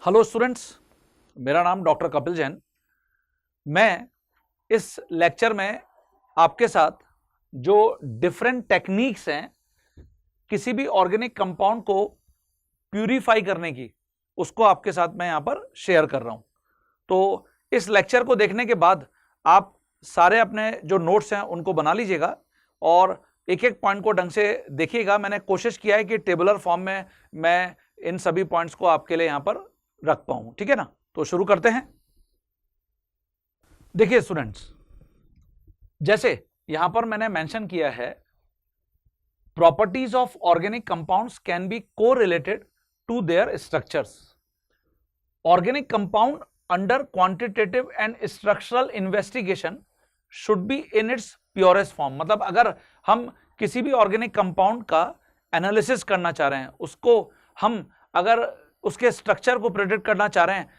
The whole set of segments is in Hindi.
हेलो स्टूडेंट्स, मेरा नाम डॉक्टर कपिल जैन। मैं इस लेक्चर में आपके साथ जो डिफरेंट टेक्निक्स हैं किसी भी ऑर्गेनिक कंपाउंड को प्यूरिफाई करने की, उसको आपके साथ मैं यहां पर शेयर कर रहा हूं। तो इस लेक्चर को देखने के बाद आप सारे अपने जो नोट्स हैं उनको बना लीजिएगा और एक एक पॉइंट को ढंग से देखिएगा। मैंने कोशिश किया है कि टेबुलर फॉर्म में मैं इन सभी पॉइंट्स को आपके लिए यहां पर रख पाऊं, ठीक है ना। तो शुरू करते हैं। देखिए स्टूडेंट्स, जैसे यहां पर मैंने मेंशन किया है, properties of organic compounds can be correlated to their structures. Organic compound under quantitative and structural investigation should be in its purest form. मतलब अगर हम किसी भी ऑर्गेनिक कंपाउंड का एनालिसिस करना चाह रहे हैं, उसको हम अगर उसके स्ट्रक्चर को प्रेडिक्ट करना चाह रहे हैं,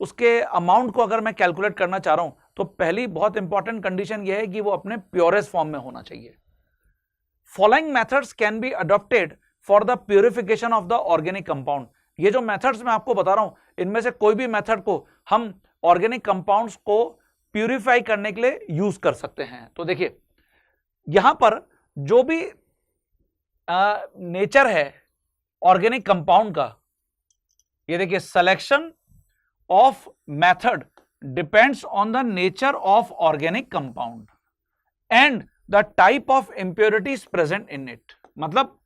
उसके अमाउंट को अगर मैं कैलकुलेट करना चाह रहा हूं, तो पहली बहुत इंपॉर्टेंट कंडीशन यह है कि वो अपने प्योरेस्ट फॉर्म में होना चाहिए। Following methods can be adopted for the purification of the organic compound. ये जो मेथड्स मैं आपको बता रहा हूं, इनमें से कोई भी मेथड को हम ऑर्गेनिक कंपाउंड्स को प्यूरिफाई करने के लिए यूज कर सकते हैं। तो देखिए यहां पर जो भी नेचर है ऑर्गेनिक कंपाउंड का, ये देखिए, selection of method depends on the nature of organic compound and the type of impurities present in it. मतलब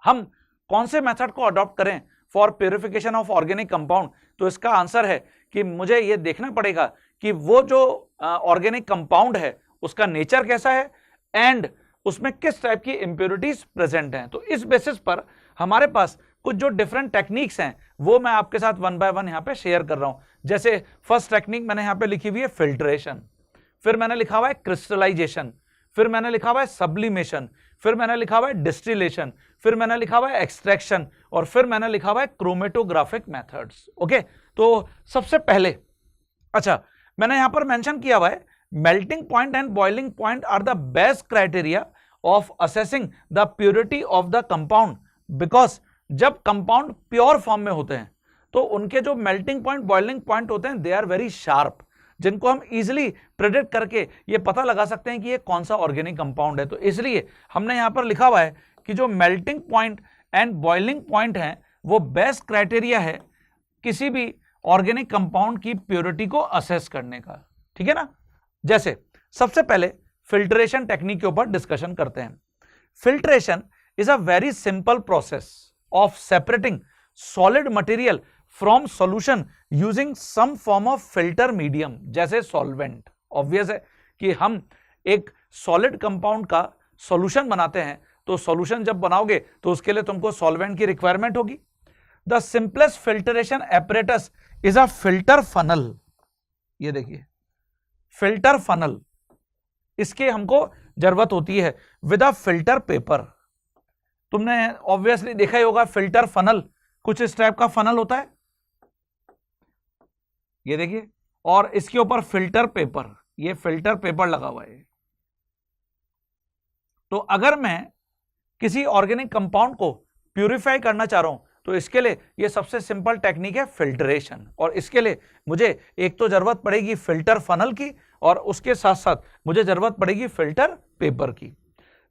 हम कौन से मेथड को अडॉप्ट करें for purification of organic compound, तो इसका आंसर है कि मुझे यह देखना पड़ेगा कि वो जो ऑर्गेनिक कंपाउंड है उसका नेचर कैसा है एंड उसमें किस टाइप की इंप्योरिटीज प्रेजेंट हैं। तो इस बेसिस पर हमारे पास कुछ जो डिफरेंट टेक्निक्स हैं वो मैं आपके साथ वन बाय वन यहां पे शेयर कर रहा हूं। जैसे फर्स्ट टेक्निक मैंने यहां पे लिखी हुई है फिल्ट्रेशन, फिर मैंने लिखा हुआ है क्रिस्टलाइजेशन, फिर मैंने लिखा हुआ है सब्लिमेशन, फिर मैंने लिखा हुआ है डिस्टिलेशन, फिर मैंने लिखा हुआ है एक्सट्रैक्शन और फिर मैंने लिखा हुआ है क्रोमेटोग्राफिक मेथड्स। ओके, तो सबसे पहले मैंने यहां पर मेंशन किया हुआ है, melting point and boiling point are the best criteria of assessing the purity of the compound, because जब कंपाउंड प्योर फॉर्म में होते हैं तो उनके जो मेल्टिंग पॉइंट, बॉइलिंग पॉइंट होते हैं, दे आर वेरी शार्प, जिनको हम इजीली प्रेडिक्ट करके ये पता लगा सकते हैं कि ये कौन सा ऑर्गेनिक कंपाउंड है। तो इसलिए हमने यहां पर लिखा हुआ है कि जो melting point and boiling point है वो बेस्ट क्राइटेरिया है किसी भी ऑर्गेनिक कंपाउंड की प्योरिटी को असेस करने का, ठीक है ना। जैसे सबसे पहले फिल्ट्रेशन टेक्निक के ऊपर डिस्कशन करते हैं। Filtration is a very simple process of separating solid material from solution using some form of filter medium, जैसे solvent। ऑब्वियस है कि हम एक solid compound का solution बनाते हैं, तो solution जब बनाओगे तो उसके लिए तुमको solvent की requirement होगी। The simplest filtration apparatus is a filter funnel। ये देखिए filter funnel, इसके हमको जरूरत होती है with a filter paper। तुमने ऑब्वियसली देखा ही होगा, फिल्टर फनल कुछ इस टाइप का फनल होता है, ये देखिए, और इसके ऊपर फिल्टर पेपर, ये फिल्टर पेपर लगा हुआ है। तो अगर मैं किसी ऑर्गेनिक कंपाउंड को प्यूरिफाई करना चाह रहा हूं तो इसके लिए ये सबसे सिंपल टेक्निक है फिल्ट्रेशन, और इसके लिए मुझे एक तो जरूरत पड़ेगी फिल्टर फनल की और उसके साथ साथ मुझे जरूरत पड़ेगी फिल्टर पेपर की।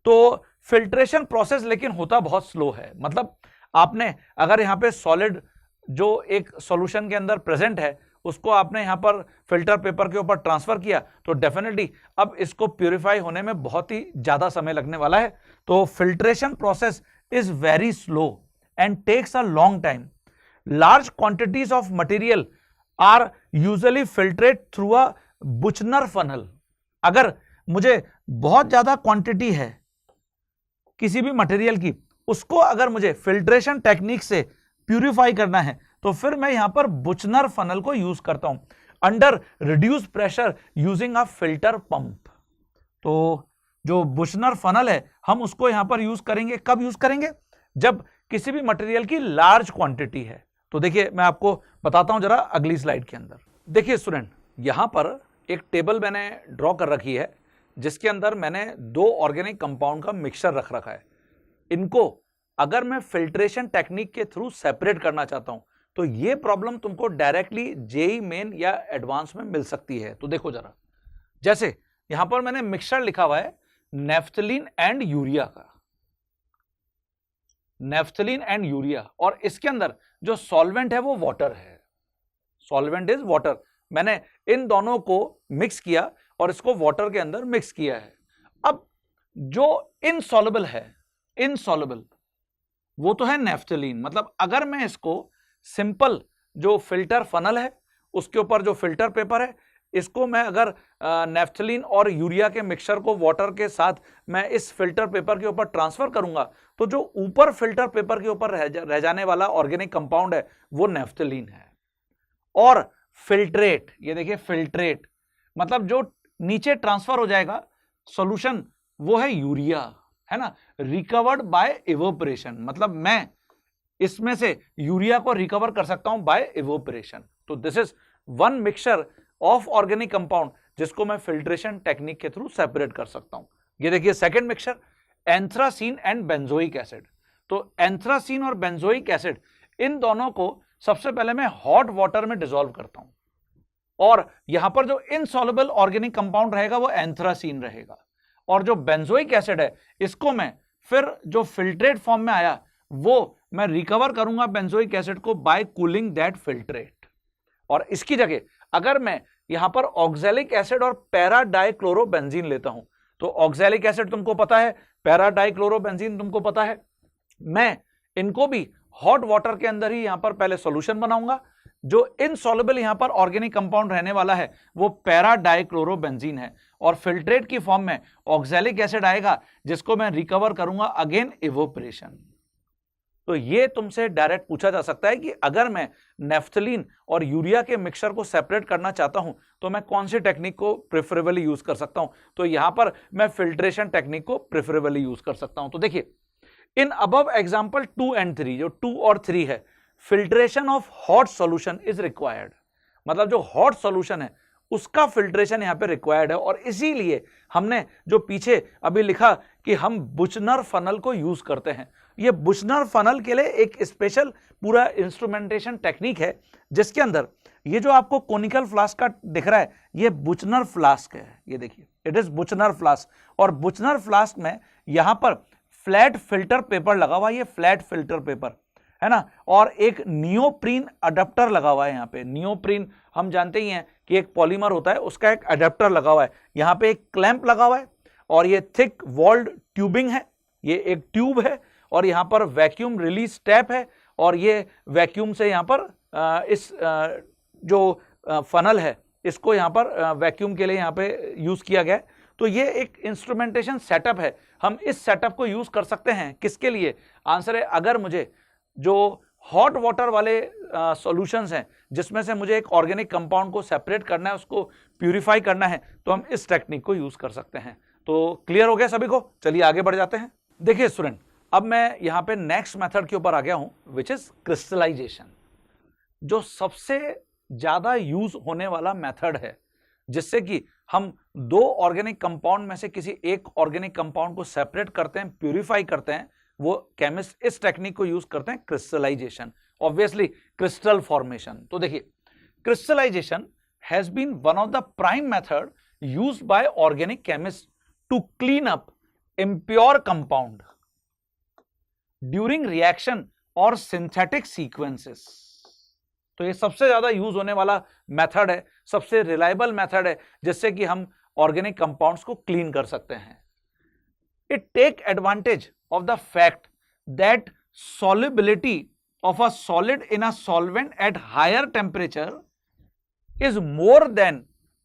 तो फिल्ट्रेशन प्रोसेस लेकिन होता बहुत स्लो है। मतलब आपने अगर यहां पे सॉलिड जो एक सॉल्यूशन के अंदर प्रेजेंट है उसको आपने यहां पर फिल्टर पेपर के ऊपर ट्रांसफर किया तो डेफिनेटली अब इसको प्यूरिफाई होने में बहुत ही ज्यादा समय लगने वाला है। तो filtration process is very slow and takes a long time. Large quantities of material are usually filtrate through a Buchner funnel. अगर मुझे बहुत ज्यादा क्वांटिटी है किसी भी मटेरियल की, उसको अगर मुझे फिल्ट्रेशन टेक्निक से प्यूरिफाई करना है तो फिर मैं यहां पर बुचनर फनल को यूज करता हूं under reduce pressure using a filter pump. तो जो बुचनर फनल है हम उसको यहां पर यूज करेंगे, कब यूज करेंगे, जब किसी भी मटेरियल की लार्ज क्वांटिटी है। तो देखिए मैं आपको बताता हूं जरा अगली स्लाइड के अंदर। देखिए स्टूडेंट, यहां पर एक टेबल मैंने ड्रॉ कर रखी है जिसके अंदर मैंने दो ऑर्गेनिक कंपाउंड का मिक्सचर रख रखा है। इनको अगर मैं फिल्ट्रेशन टेक्निक के थ्रू सेपरेट करना चाहता हूं तो ये प्रॉब्लम तुमको डायरेक्टली जेई मेन या एडवांस में मिल सकती है। तो देखो जरा, जैसे यहां पर मैंने मिक्सचर लिखा हुआ है नेफ्थलीन एंड यूरिया का, नेफ्थलीन एंड यूरिया, और इसके अंदर जो सॉल्वेंट है वो वाटर है, सॉल्वेंट इज वाटर। मैंने इन दोनों को मिक्स किया और इसको वाटर के अंदर मिक्स किया है। अब जो इनसॉल्युबल है, इनसॉल्युबल वो तो है नेफ्थलीन। मतलब अगर मैं इसको सिंपल जो फिल्टर फनल है उसके ऊपर जो फिल्टर पेपर है, इसको मैं अगर नेफ्थलीन और यूरिया के मिक्सचर को वाटर के साथ मैं इस फिल्टर पेपर के ऊपर ट्रांसफर करूंगा, तो जो ऊपर फिल्टर पेपर के ऊपर रह जाने वाला ऑर्गेनिक कंपाउंड है वो नेफ्थलीन है। और फिल्ट्रेट, ये देखिए फिल्ट्रेट मतलब जो नीचे ट्रांसफर हो जाएगा सॉल्यूशन, वो है यूरिया, है ना, रिकवर्ड बाय इवोपरेशन। मतलब मैं इसमें से यूरिया को रिकवर कर सकता हूं बाय इवोपरेशन। तो this is one mixture of organic compound जिसको मैं फिल्ट्रेशन टेक्निक के थ्रू सेपरेट कर सकता हूं। ये देखिए second mixture anthracene and benzoic acid. तो एंथ्रासीन और बेंजोइक एसिड, इन दोनों को सबसे पहले मैं हॉट वाटर में डिसॉल्व करता हूं, और यहां पर जो इनसॉल्युबल ऑर्गेनिक कंपाउंड रहेगा वो एंथ्रासीन रहेगा, और जो बेंजोइक एसिड है इसको मैं फिर जो फिल्ट्रेट फॉर्म में आया वो मैं रिकवर करूंगा बेंजोइक एसिड को बाय कूलिंग दैट फिल्ट्रेट। और इसकी जगह अगर मैं यहां पर ऑक्सैलिक एसिड और पैरा डाइक्लोरोबेंजीन लेता हूं, तो ऑक्सैलिक एसिड तुमको पता है, पैरा डाइक्लोरोबेंजीन तुमको पता है, मैं इनको भी हॉट वाटर के अंदर ही यहां पर पहले सॉल्यूशन बनाऊंगा। जो इनसॉल्युबल यहां पर ऑर्गेनिक कंपाउंड रहने वाला है वो पैरा डाइक्लोरोबेंजीन है, और फिल्ट्रेट की फॉर्म में ऑक्सैलिक एसिड आएगा जिसको मैं रिकवर करूंगा अगेन इवोपरेशन। तो ये तुमसे डायरेक्ट पूछा जा सकता है कि अगर मैं नेफ्थलीन और यूरिया के मिक्सचर को सेपरेट करना चाहता हूं तो मैं कौन सी टेक्निक को प्रेफरेबली यूज कर सकता हूं। तो यहां पर मैं फिल्ट्रेशन टेक्निक को प्रेफरेबली यूज कर सकता हूं। तो देखिए इन अबव एग्जांपल 2 and 3, जो 2 और 3 है, filtration of hot solution is required. मतलब जो हॉट सॉल्यूशन है उसका फिल्ट्रेशन यहां पे रिक्वायर्ड है, और इसीलिए हमने जो पीछे अभी लिखा कि हम बुचनर फनल को यूज करते हैं। ये बुचनर फनल के लिए एक स्पेशल पूरा इंस्ट्रूमेंटेशन टेक्निक है जिसके अंदर ये जो आपको कोनिकल फ्लास्क का दिख रहा है ये बुचनर फ्लास्क है। ये देखिए इट इज बुचनर फ्लास्क, और बुचनर फ्लास्क में यहां पर फ्लैट फिल्टर पेपर लगा हुआ है, ये फ्लैट फिल्टर पेपर है ना, और एक नियोप्रीन अडेप्टर लगा हुआ है। यहाँ पे नियोप्रीन हम जानते ही हैं कि एक पॉलीमर होता है, उसका एक अडेप्टर लगा हुआ है। यहाँ पे एक क्लैंप लगा हुआ है, और ये थिक वॉल्ड ट्यूबिंग है, ये एक ट्यूब है, और यहाँ पर वैक्यूम रिलीज टैप है, और ये वैक्यूम से यहाँ पर इस जो फनल है इसको यहाँ पर वैक्यूम के लिए यहाँ पे यूज किया गया है। तो ये एक इंस्ट्रूमेंटेशन सेटअप है, हम इस सेटअप को यूज कर सकते हैं किसके लिए? आंसर है अगर मुझे जो हॉट वाटर वाले सॉल्यूशंस हैं जिसमें से मुझे एक ऑर्गेनिक कंपाउंड को सेपरेट करना है, उसको प्यूरिफाई करना है, तो हम इस टेक्निक को यूज कर सकते हैं। तो क्लियर हो गया सभी को? चलिए आगे बढ़ जाते हैं। देखिए स्टूडेंट, अब मैं यहाँ पे नेक्स्ट मेथड के ऊपर आ गया हूं विच इज क्रिस्टलाइजेशन, जो सबसे ज्यादा यूज होने वाला मेथड है जिससे कि हम दो ऑर्गेनिक कंपाउंड में से किसी एक ऑर्गेनिक कंपाउंड को सेपरेट करते हैं, प्यूरिफाई करते हैं। वो केमिस्ट इस टेक्निक को यूज करते हैं, क्रिस्टलाइजेशन, ऑब्वियसली क्रिस्टल फॉर्मेशन। तो देखिए crystallisation has been one of the prime method used by organic chemist to clean up impure compound during reaction और सिंथेटिक सीक्वेंसेस। तो ये सबसे ज्यादा यूज होने वाला मेथड है, सबसे रिलायबल मेथड है जिससे कि हम ऑर्गेनिक कंपाउंड्स को क्लीन कर सकते हैं। It take advantage of the fact that solubility of a solid in a solvent at higher temperature is more than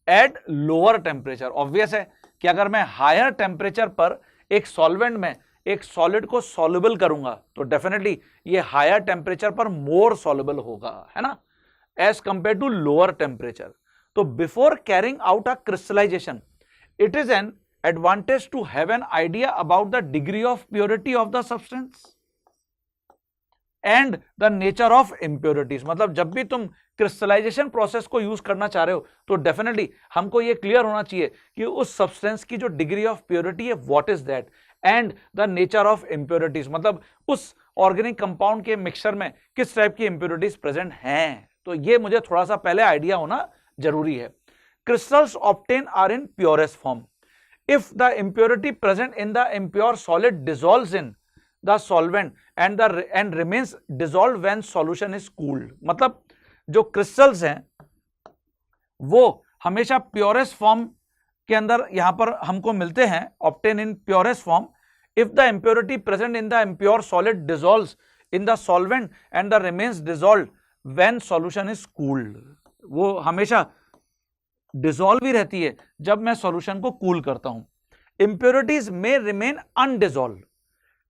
at lower temperature। obvious है कि अगर मैं higher temperature पर एक solvent में एक solid को soluble करूंगा तो definitely ये higher temperature पर more soluble होगा, है ना, as compared to lower temperature। तो before carrying out a crystallization, it is an advantage to have an idea about the degree of purity of the substance and the nature of impurities। मतलब जब भी तुम क्रिस्टलाइजेशन प्रोसेस को यूज करना चाह रहे हो तो डेफिनेटली हमको ये क्लियर होना चाहिए कि उस सब्सटेंस की जो डिग्री ऑफ प्योरिटी है what is that, and the nature of impurities, मतलब उस ऑर्गेनिक कंपाउंड के मिक्सचर में किस टाइप की इंप्योरिटीज प्रेजेंट हैं, तो ये मुझे थोड़ा सा पहले आइडिया होना जरूरी है। Crystals obtain are in purest form if the impurity present in the impure solid dissolves in the solvent and remains dissolve when solution is cooled. मतलब जो क्रिस्टल्स हैं वो हमेशा प्योरेस्ट फॉर्म के अंदर यहां पर हमको मिलते हैं, obtain in purest form if the impurity present in the impure solid dissolves in the solvent and the remains dissolved when solution is cooled। वो हमेशा डिसॉल्व ही रहती है जब मैं सॉल्यूशन को कूल करता हूं। impurities may remain undissolved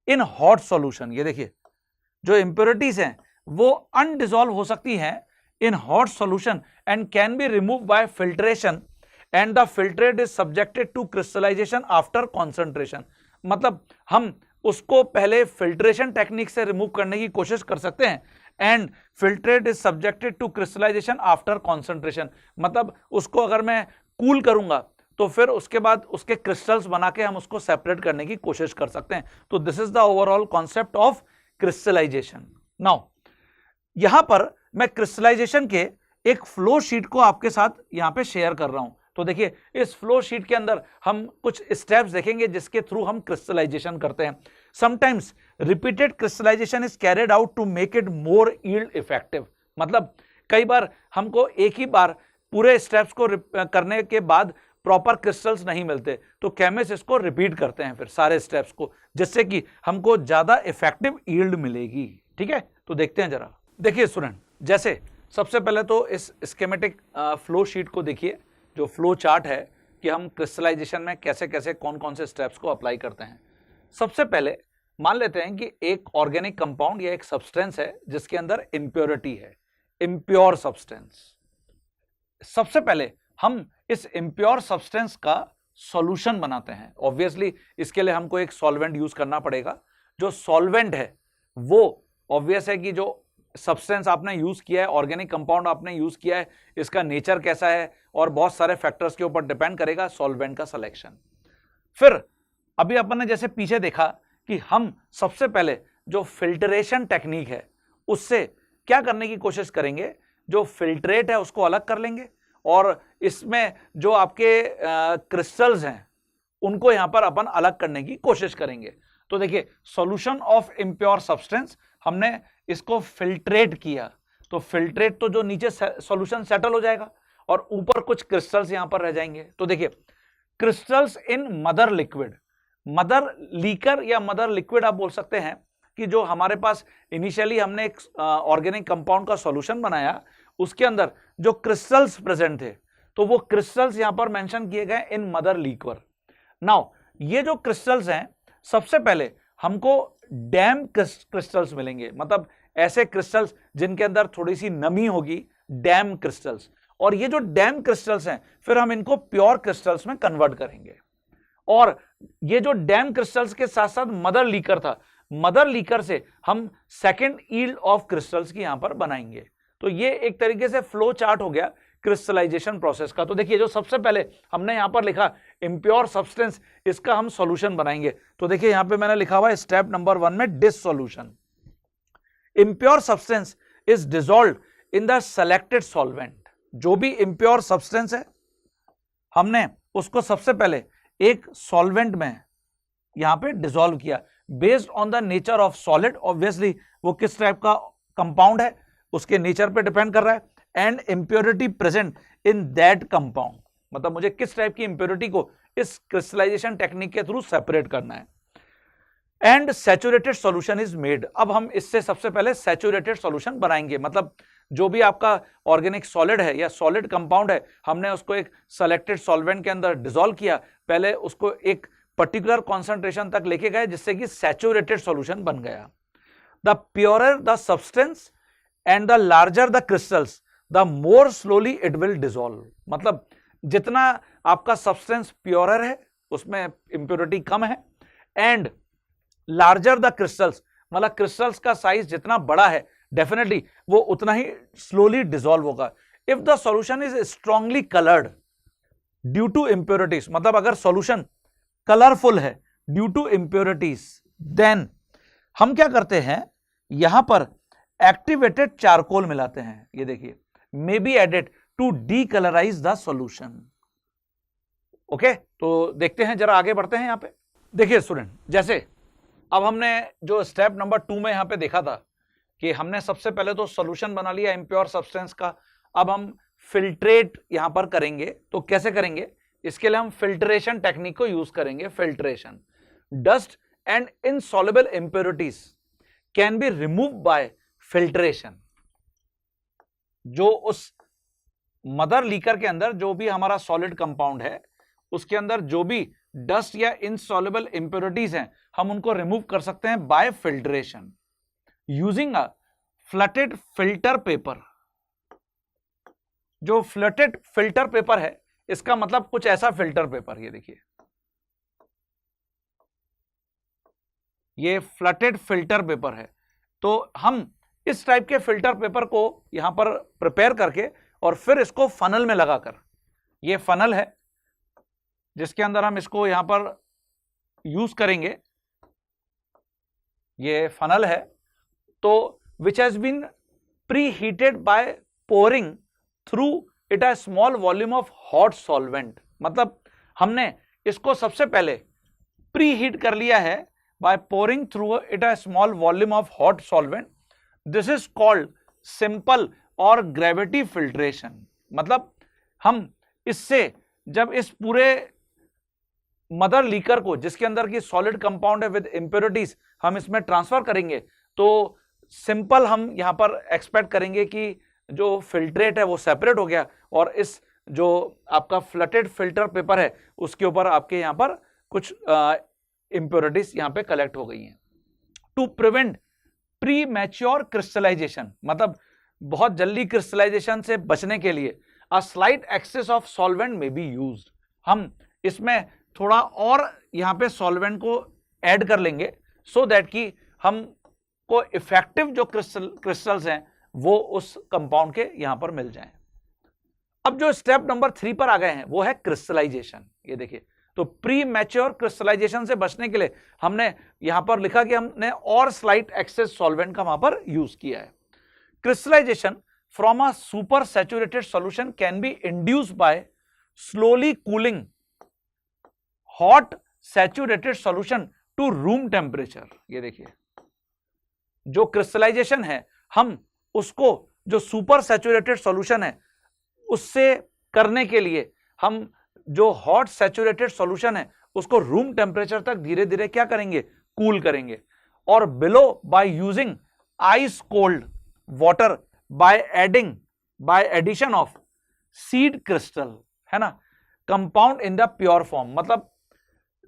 in hot solution। ये देखिए जो impurities हैं वो अनडिसॉल्व हो सकती हैं in hot solution and can be removed by filtration and the filtrate is subjected to crystallization after concentration। मतलब हम उसको पहले फिल्ट्रेशन टेक्निक से रिमूव करने की कोशिश कर सकते हैं and filtrate is subjected to crystallisation after concentration. मतलब उसको अगर मैं कूल करूंगा तो फिर उसके बाद उसके क्रिस्टल्स बना के हम उसको सेपरेट करने की कोशिश कर सकते हैं। तो this is the overall concept of crystallisation. Now यहां पर मैं क्रिस्टलाइजेशन के एक फ्लो शीट को आपके साथ यहां पे शेयर कर रहा हूं। तो देखिए इस फ्लो शीट के अंदर हम कुछ स्टेप्स देखेंगे जिसके थ्रू हम क्रिस्टलाइजेशन करते हैं। Sometimes repeated crystallisation is carried out to make it more yield effective. मतलब कई बार हमको एक ही बार पूरे स्टेप्स को करने के बाद प्रॉपर क्रिस्टल्स नहीं मिलते, तो केमिस्ट इसको रिपीट करते हैं फिर सारे स्टेप्स को, जिससे कि हमको ज्यादा इफेक्टिव यील्ड मिलेगी। ठीक है, तो देखते हैं जरा। देखिए स्टूडेंट, जैसे सबसे पहले तो इस स्कीमेटिक फ्लो शीट को देखिए, जो फ्लो चार्ट है कि हम क्रिस्टलाइजेशन में कैसे कैसे कौन कौन से स्टेप्स को अप्लाई करते हैं। सबसे पहले मान लेते हैं कि एक ऑर्गेनिक कंपाउंड या एक सब्सटेंस है जिसके अंदर इम्प्योरिटी है, इम्प्योर सब्सटेंस। सबसे पहले हम इस इम्प्योर सब्सटेंस का सॉल्यूशन बनाते हैं। ऑब्वियसली इसके लिए हमको एक सॉल्वेंट यूज करना पड़ेगा। जो सॉल्वेंट है वो ऑब्वियस है कि जो सब्सटेंस आपने यूज किया है, ऑर्गेनिक कंपाउंड आपने यूज किया है, इसका नेचर कैसा है और बहुत सारे फैक्टर्स के ऊपर डिपेंड करेगा सॉल्वेंट का सिलेक्शन। फिर अभी अपन ने जैसे पीछे देखा कि हम सबसे पहले जो फिल्ट्रेशन टेक्निक है उससे क्या करने की कोशिश करेंगे, जो फिल्ट्रेट है उसको अलग कर लेंगे और इसमें जो आपके क्रिस्टल्स हैं उनको यहां पर अपन अलग करने की कोशिश करेंगे। तो देखिए सॉल्यूशन ऑफ इम्प्योर सब्सटेंस, हमने इसको फिल्ट्रेट किया, तो फिल्ट्रेट तो जो नीचे सॉल्यूशन सेटल हो जाएगा और ऊपर कुछ क्रिस्टल्स यहां पर रह जाएंगे। तो देखिए क्रिस्टल्स इन मदर लिक्विड, मदर लीकर या मदर लिक्विड आप बोल सकते हैं कि जो हमारे पास इनिशियली हमने एक ऑर्गेनिक कंपाउंड का सॉल्यूशन बनाया उसके अंदर जो क्रिस्टल्स प्रेजेंट थे, तो वो क्रिस्टल्स यहां पर मेंशन किए गए इन मदर लिक्वर। नाउ ये जो क्रिस्टल्स हैं, सबसे पहले हमको डैम क्रिस्टल्स मिलेंगे, मतलब ऐसे क्रिस्टल्स जिनके अंदर थोड़ी सी नमी होगी, डैम क्रिस्टल्स। और ये जो डैम क्रिस्टल्स हैं फिर हम इनको प्योर क्रिस्टल्स में कन्वर्ट करेंगे। और ये जो डैम क्रिस्टल्स के साथ साथ मदर लीकर था, मदर लीकर से हम सेकेंड यील्ड ऑफ क्रिस्टल्स की यहां पर बनाएंगे। तो ये एक तरीके से फ्लो चार्ट हो गया क्रिस्टलाइजेशन प्रोसेस का। तो देखिए जो सबसे पहले हमने यहां पर लिखा इम्प्योर सब्सटेंस, इसका हम सॉल्यूशन बनाएंगे। तो देखिए यहां पे मैंने लिखा हुआ है स्टेप नंबर 1 में dissolution. Impure substance is dissolved in the selected solvent. जो भी इम्प्योर सब्सटेंस है हमने उसको सबसे पहले एक सॉल्वेंट में यहां पे डिसॉल्व किया based on the nature of solid. Obviously वो किस टाइप का कंपाउंड है उसके नेचर पे डिपेंड कर रहा है, and impurity present in that compound, मतलब मुझे किस टाइप की इंप्योरिटी को इस क्रिस्टलाइजेशन टेक्निक के थ्रू सेपरेट करना है। And saturated solution is made. अब हम इससे सबसे पहले सैचुरेटेड सॉल्यूशन बनाएंगे, मतलब जो भी आपका ऑर्गेनिक सॉलिड है या सॉलिड कंपाउंड है, हमने उसको एक सेलेक्टेड सॉल्वेंट के अंदर डिसॉल्व किया, पहले उसको एक पर्टिकुलर कॉन्सेंट्रेशन तक लेके गए जिससे कि सैचुरेटेड सॉल्यूशन बन गया। The purer the substance and the larger the crystals the more slowly it will dissolve. मतलब जितना आपका सब्सटेंस प्योरर है उसमें इंप्योरिटी कम है, एंड लार्जर द क्रिस्टल्स, मतलब क्रिस्टल्स का साइज जितना बड़ा है डेफिनेटली वो उतना ही स्लोली डिसॉल्व होगा। If the solution is strongly coloured due to impurities, मतलब अगर सॉल्यूशन कलरफुल है ड्यू टू इंप्योरिटीज, देन हम क्या करते हैं यहां पर एक्टिवेटेड चारकोल मिलाते हैं, ये देखिए, may be added to decolourise the solution. Okay, तो देखते हैं, जरा आगे बढ़ते हैं। यहां पे देखिए स्टूडेंट, जैसे अब हमने जो स्टेप नंबर 2 में यहां पे देखा था कि हमने सबसे पहले तो सॉल्यूशन बना लिया इम्प्योर सब्सटेंस का, अब हम फिल्ट्रेट यहां पर करेंगे। तो कैसे करेंगे? इसके लिए हम फिल्ट्रेशन टेक्निक को यूज करेंगे। Filtration, dust and insoluble impurities can be remove by filtration. जो उस मदर लीकर के अंदर जो भी हमारा सॉलिड कंपाउंड है, उसके अंदर जो भी डस्ट या इनसॉल्युबल इंप्योरिटीज हैं, हम उनको रिमूव कर सकते हैं by filtration using a fluted filter paper. जो फ्लटेड फिल्टर पेपर है, इसका मतलब कुछ ऐसा फिल्टर पेपर, ये देखिए, ये फ्लटेड फिल्टर पेपर है। तो हम इस टाइप के फिल्टर पेपर को यहां पर प्रिपेयर करके और फिर इसको फनल में लगाकर, ये फनल है जिसके अंदर हम इसको यहां पर यूज करेंगे, ये फनल है। तो which has been preheated by pouring through it a small volume of hot solvent. मतलब हमने इसको सबसे पहले प्री हीट कर लिया है by pouring through it a small volume of hot solvent. This is called simple और ग्रेविटी फिल्ट्रेशन। मतलब हम इससे जब इस पूरे मदर लीकर को, जिसके अंदर की सॉलिड कंपाउंड है विद इंप्योरिटीज, हम इसमें ट्रांसफर करेंगे, तो सिंपल हम यहां पर एक्सपेक्ट करेंगे कि जो फिल्ट्रेट है वो सेपरेट हो गया और इस जो आपका फ्लटेड फिल्टर पेपर है उसके ऊपर आपके यहां पर कुछ इंप्योरिटीज यहां पे कलेक्ट हो गई हैं। To prevent premature crystallisation, मतलब बहुत जल्दी क्रिस्टलाइजेशन से बचने के लिए a slight excess of solvent may be used. हम इसमें थोड़ा और यहां पे सॉल्वेंट को ऐड कर लेंगे सो दैट कि हम को इफेक्टिव जो क्रिस्टल्स हैं वो उस कंपाउंड के यहां पर मिल जाएं। अब जो स्टेप नंबर 3 पर आ गए हैं वो है क्रिस्टलाइजेशन। ये देखिए, तो प्री मैच्योर क्रिस्टलाइजेशन से बचने के लिए हमने यहां पर लिखा कि हमने और स्लाइट एक्सेस सॉल्वेंट का वहां पर यूज किया है। Crystallisation from a supersaturated solution can be induced by slowly cooling hot saturated solution to room temperature. ये देखिए, जो क्रिस्टलाइजेशन है हम उसको जो सुपर सैचुरेटेड सॉल्यूशन है उससे करने के लिए हम जो हॉट सैचुरेटेड सॉल्यूशन है उसको रूम टेम्परेचर तक धीरे धीरे क्या करेंगे? कूल करेंगे। और below by using ice cold water by addition of seed crystal, है ना, compound in the pure form. मतलब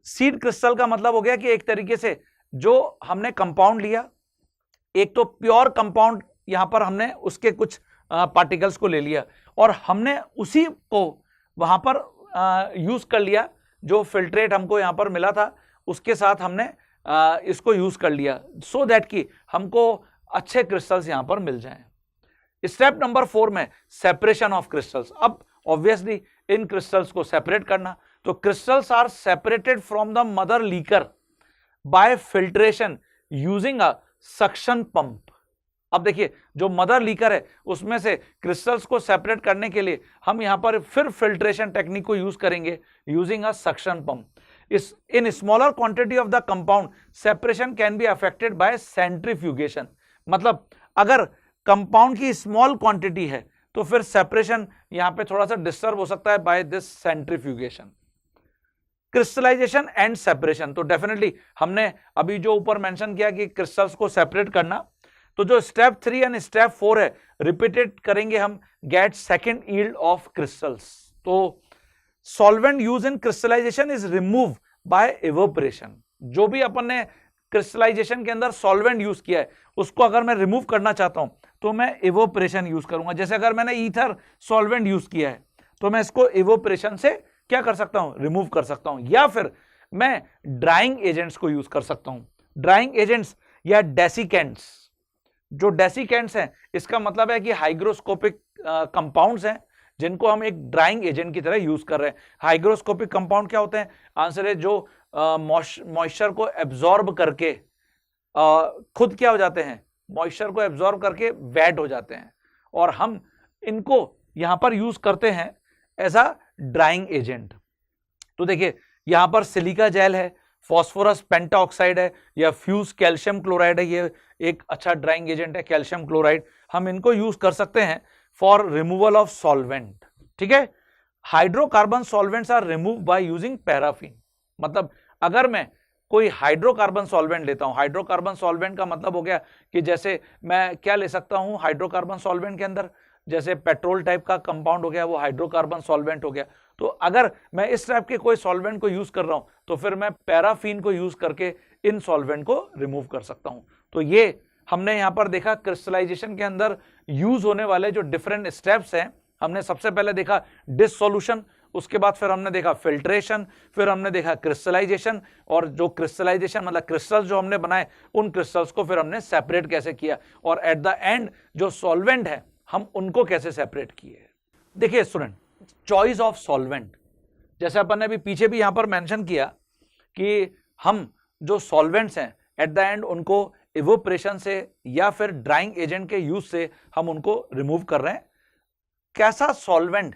सीड क्रिस्टल का मतलब हो गया कि एक तरीके से जो हमने कंपाउंड लिया, एक तो प्योर कंपाउंड यहां पर हमने उसके कुछ पार्टिकल्स को ले लिया और हमने उसी को वहां पर यूज कर लिया, जो फिल्ट्रेट हमको यहां पर मिला था उसके साथ हमने इसको यूज कर लिया सो दैट कि हमको अच्छे क्रिस्टल्स यहां पर मिल जाएं। स्टेप नंबर 4 में सेपरेशन ऑफ क्रिस्टल्स। अब ऑब्वियसली इन क्रिस्टल्स को सेपरेट करना, तो crystals are separated from the mother liquor by filtration using a suction pump. अब देखिए, जो मदर लीकर है उसमें से क्रिस्टल्स को सेपरेट करने के लिए हम यहां पर फिर फिल्ट्रेशन टेक्निक को यूज करेंगे यूजिंग अ सक्शन पंप। इस in smaller quantity of the compound separation can be affected by centrifugation. मतलब अगर कंपाउंड की स्मॉल क्वांटिटी है तो फिर सेपरेशन यहां पे थोड़ा सा डिस्टर्ब हो सकता है by this centrifugation. Crystallisation and separation, तो डेफिनेटली हमने अभी जो ऊपर मेंशन किया कि क्रिस्टल्स को सेपरेट करना, तो जो स्टेप 3 एंड स्टेप 4 है रिपीटेड करेंगे हम, get second yield of crystals. तो solvent use in crystallization is remove by evaporation. जो भी अपन ने क्रिस्टलाइजेशन के अंदर सॉल्वेंट यूज किया है उसको अगर मैं रिमूव करना चाहता हूं तो मैं इवेपोरेशन यूज करूंगा। जैसे अगर मैंने ईथर सॉल्वेंट यूज किया है तो मैं इसको इवेपोरेशन से क्या कर सकता हूं? रिमूव कर सकता हूं। या फिर मैं ड्राइंग एजेंट्स को यूज कर सकता हूं, ड्राइंग एजेंट्स या डेसिकेंट्स। जो डेसिकेंट्स हैं इसका मतलब है कि हाइग्रोस्कोपिक कंपाउंड्स हैं जिनको हम एक ड्राइंग एजेंट की तरह यूज कर रहे हैं। हाइग्रोस्कोपिक कंपाउंड क्या होते हैं? आंसर है जो मॉइस्चर को एब्जॉर्ब करके खुद क्या हो जाते हैं? मॉइस्चर को एब्जॉर्ब करके वेट हो जाते हैं और हम इनको यहां पर यूज करते हैं एज अ ड्राइंग एजेंट। तो देखिए यहां पर सिलिका जेल है, फॉस्फोरस पेंटाऑक्साइड है या फ्यूज कैल्शियम क्लोराइड है, ये एक अच्छा ड्राइंग एजेंट है कैल्शियम क्लोराइड। हम इनको यूज कर सकते हैं फॉर रिमूवल ऑफ सॉल्वेंट। ठीक है, hydrocarbon solvents are remove by using paraffin. मतलब अगर मैं कोई हाइड्रोकार्बन सॉल्वेंट लेता हूं, हाइड्रोकार्बन सॉल्वेंट का मतलब हो गया कि जैसे मैं क्या ले सकता हूं हाइड्रोकार्बन सॉल्वेंट के अंदर, जैसे पेट्रोल टाइप का कंपाउंड हो गया वो हाइड्रोकार्बन सॉल्वेंट हो गया। तो अगर मैं इस टाइप के कोई सॉल्वेंट को यूज कर रहा हूं तो फिर मैं पैराफिन को यूज करके इन सॉल्वेंट को रिमूव कर सकता हूं। तो ये हमने यहां पर देखा क्रिस्टलाइजेशन के अंदर यूज होने वाले जो डिफरेंट स्टेप्स हैं। हमने सबसे पहले देखा डिसोल्यूशन, उसके बाद फिर हमने देखा फिल्ट्रेशन, फिर हमने देखा क्रिस्टलाइजेशन, और जो क्रिस्टलाइजेशन मतलब क्रिस्टल्स जो हमने बनाए उन क्रिस्टल्स को फिर हमने सेपरेट कैसे किया, और एट द एंड जो सॉल्वेंट है हम उनको कैसे सेपरेट किए। देखिए स्टूडेंट, चॉइस ऑफ सॉल्वेंट, जैसे अपन ने अभी पीछे भी यहां पर मेंशन किया कि हम जो सॉल्वेंट्स हैं एट द एंड उनको इवोपरेशन से या फिर ड्राइंग एजेंट के यूज से हम उनको रिमूव कर रहे हैं। कैसा सॉल्वेंट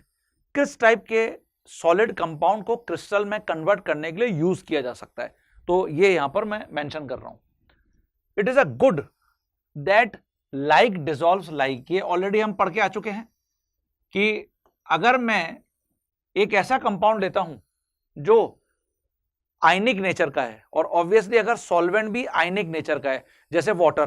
किस टाइप के सॉलिड कंपाउंड को क्रिस्टल में कन्वर्ट करने के लिए यूज किया जा सकता है, तो ये यहां पर मैं मेंशन कर रहा हूं। It is a good that like dissolves like, ये ऑलरेडी हम पढ़ के आ चुके हैं कि अगर मैं एक ऐसा कंपाउंड लेता हूं जो आयनिक नेचर का है, और ऑब्वियसली अगर सॉल्वेंट भी आयनिक नेचर का है जैसे वाटर,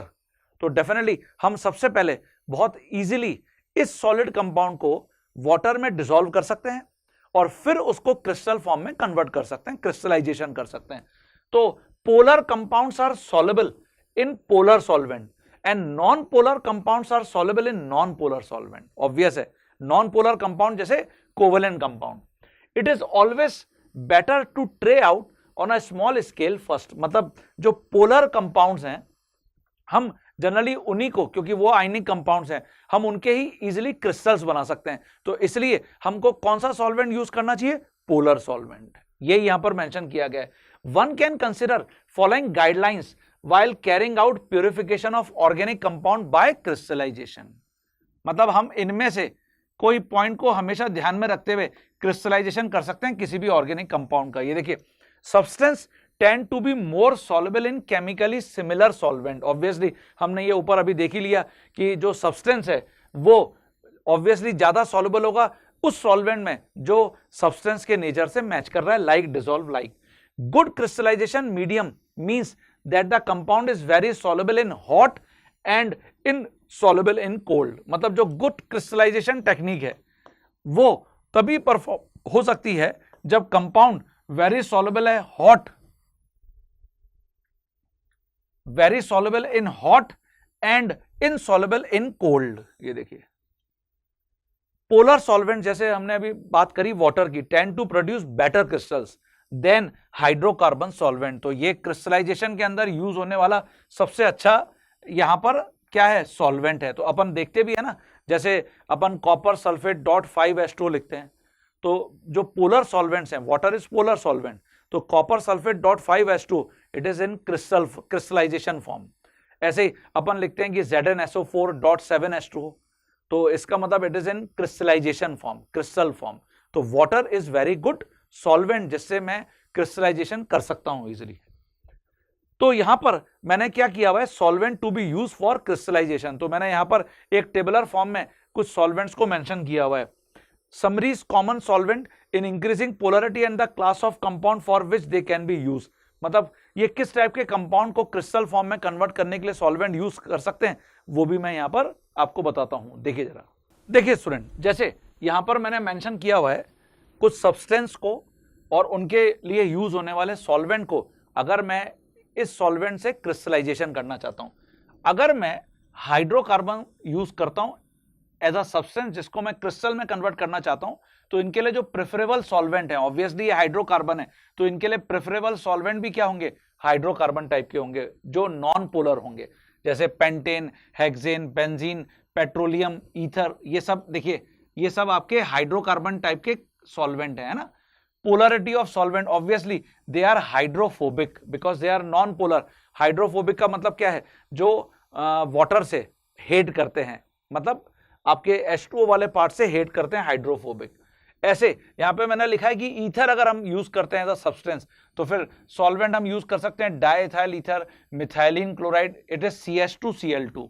तो डेफिनेटली हम सबसे पहले बहुत इजीली इस सॉलिड कंपाउंड को वाटर में डिसॉल्व कर सकते हैं और फिर उसको क्रिस्टल फॉर्म में कन्वर्ट कर सकते हैं, क्रिस्टलाइजेशन कर सकते हैं। तो polar compounds are soluble in polar solvent and non polar compounds are soluble in non polar solvent. Obvious है, नॉन पोलर कंपाउंड जैसे covalent compound. It is always better to try out on a small scale first, मतलब जो पोलर कंपाउंड्स हैं हम जनरली उन्हीं को, क्योंकि वो आयनिक कंपाउंड्स हैं, हम उनके ही इजीली क्रिस्टल्स बना सकते हैं। तो इसलिए हमको कौन सा सॉल्वेंट यूज करना चाहिए, पोलर सॉल्वेंट, ये यहां पर मेंशन किया गया है। One can consider following guidelines while carrying out purification of organic compound by crystallization। मतलब हम इनमें से कोई पॉइंट को हमेशा ध्यान में रखते हुए क्रिस्टलाइजेशन कर सकते हैं किसी भी ऑर्गेनिक कंपाउंड का। ये देखिए, substance tend to be more soluble in chemically similar solvent. Obviously हमने ये ऊपर अभी देख ही लिया कि जो सब्सटेंस है वो ऑब्वियसली ज्यादा सॉल्युबल होगा उस सॉल्वेंट में जो सब्सटेंस के नेचर से मैच कर रहा है, like dissolve like. Good crystallisation medium means that the compound is very soluble in hot and insoluble in cold। मतलब जो गुड क्रिस्टलाइजेशन टेक्निक है वो तभी परफॉर्म हो सकती है जब कंपाउंड वेरी सॉल्युबल है hot, very soluble in hot and insoluble in cold. ये देखिए, पोलर सॉल्वेंट जैसे हमने अभी बात करी वाटर की, tend to produce better crystals than hydrocarbon solvent. तो ये क्रिस्टलाइजेशन के अंदर यूज होने वाला सबसे अच्छा यहां पर क्या है, सॉल्वेंट है। तो अपन देखते भी है ना, जैसे अपन कॉपर सल्फेट .5H2O लिखते हैं, तो जो पोलर सॉल्वेंट्स हैं, वाटर इज पोलर सॉल्वेंट, तो copper sulphate .5H2O it is in crystallisation form. ऐसे ही अपन लिखते हैं कि ZnSO4.7H2O, तो इसका मतलब it is in crystallisation form, crystal form. तो water is very good solvent जिससे मैं क्रिस्टलाइजेशन कर सकता हूं इजीली। तो यहां पर मैंने क्या किया हुआ है, solvent to be use for crystallisation. तो मैंने यहां पर एक टेबुलर फॉर्म में कुछ सॉल्वेंट्स को मेंशन किया हुआ है। Summaries common solvent in increasing polarity and the class of compound for which they can be use. मतलब ये किस टाइप के कंपाउंड को क्रिस्टल फॉर्म में कन्वर्ट करने के लिए सॉल्वेंट यूज कर सकते हैं वो भी मैं यहां पर आपको बताता हूं। देखिए जरा, देखिए स्टूडेंट, जैसे यहां पर मैंने मेंशन किया हुआ है कुछ सब्सटेंस को और उनके लिए यूज होने वाले सॉल्वेंट को, अगर मैं इस सॉल्वेंट से क्रिस्टलाइजेशन करना चाहता हूं, अगर मैं हाइड्रोकार्बन यूज करता हूं एज अ सब्सटेंस जिसको मैं क्रिस्टल में कन्वर्ट करना चाहता हूं, तो इनके लिए जो प्रेफरेबल सॉल्वेंट है, ऑब्वियसली ये हाइड्रोकार्बन है, तो इनके लिए प्रेफरेबल सॉल्वेंट भी क्या होंगे, हाइड्रोकार्बन टाइप के होंगे जो नॉन पोलर होंगे, जैसे pentane, hexane, benzene, petroleum, ether. ये सब देखिए, ये सब आपके हाइड्रोकार्बन टाइप के सॉल्वेंट है ना। Polarity of solvent, obviously they are hydrophobic because they are non polar. Hydrophobic का मतलब क्या है, जो वाटर से हेट करते हैं, मतलब आपके H2O वाले पार्ट से हेट करते हैं, हाइड्रोफोबिक। ऐसे यहां पे मैंने लिखा है कि ईथर अगर हम यूज करते हैं सब्सटेंस, तो फिर सॉल्वेंट हम यूज कर सकते हैं diethyl ether, methylene chloride, it is CH2Cl2।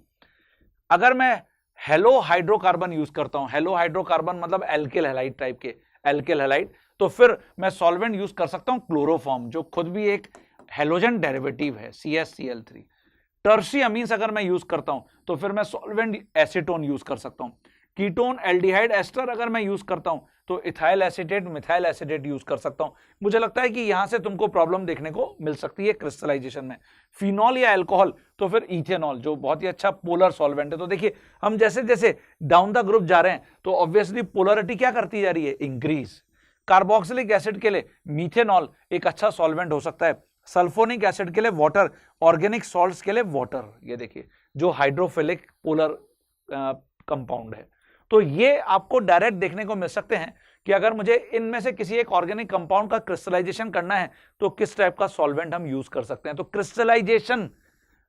अगर मैं हेलो हाइड्रोकार्बन यूज करता हूं, हेलो हाइड्रोकार्बन मतलब एल्किल हैलाइड टाइप के एल्किल हैलाइड, तो फिर मैं सॉल्वेंट यूज कर सकता हूं क्लोरोफॉर्म, जो खुद भी एक हेलोजन डेरिवेटिव है, CH_Cl3। टर्शी अमीन्स अगर मैं यूज करता हूं तो फिर मैं सॉल्वेंट एसीटोन यूज कर सकता हूं। कीटोन एल्डिहाइड एस्टर अगर मैं यूज करता हूं तो ethyl acetate, methyl acetate use कर सकता हूं। मुझे लगता है कि यहां से तुमको प्रॉब्लम देखने को मिल सकती है क्रिस्टलाइजेशन में। फिनॉल या अल्कोहल तो फिर इथेनॉल, जो बहुत ही अच्छा पोलर सॉल्वेंट है। तो देखिए हम जैसे जैसे डाउन द ग्रुप जा रहे हैं तो ऑब्वियसली पोलरिटी क्या करती जा रही है, इंक्रीज। कार्बोक्सिलिक एसिड के लिए मीथेनॉल एक अच्छा सॉल्वेंट हो सकता है, सल्फोनिक एसिड के लिए वाटर, ऑर्गेनिक सॉल्ट्स के लिए वाटर। ये देखिए जो हाइड्रोफिलिक पोलर कंपाउंड है। तो ये आपको डायरेक्ट देखने को मिल सकते हैं कि अगर मुझे इनमें से किसी एक ऑर्गेनिक कंपाउंड का क्रिस्टलाइजेशन करना है तो किस टाइप का सॉल्वेंट हम यूज कर सकते हैं। तो क्रिस्टलाइजेशन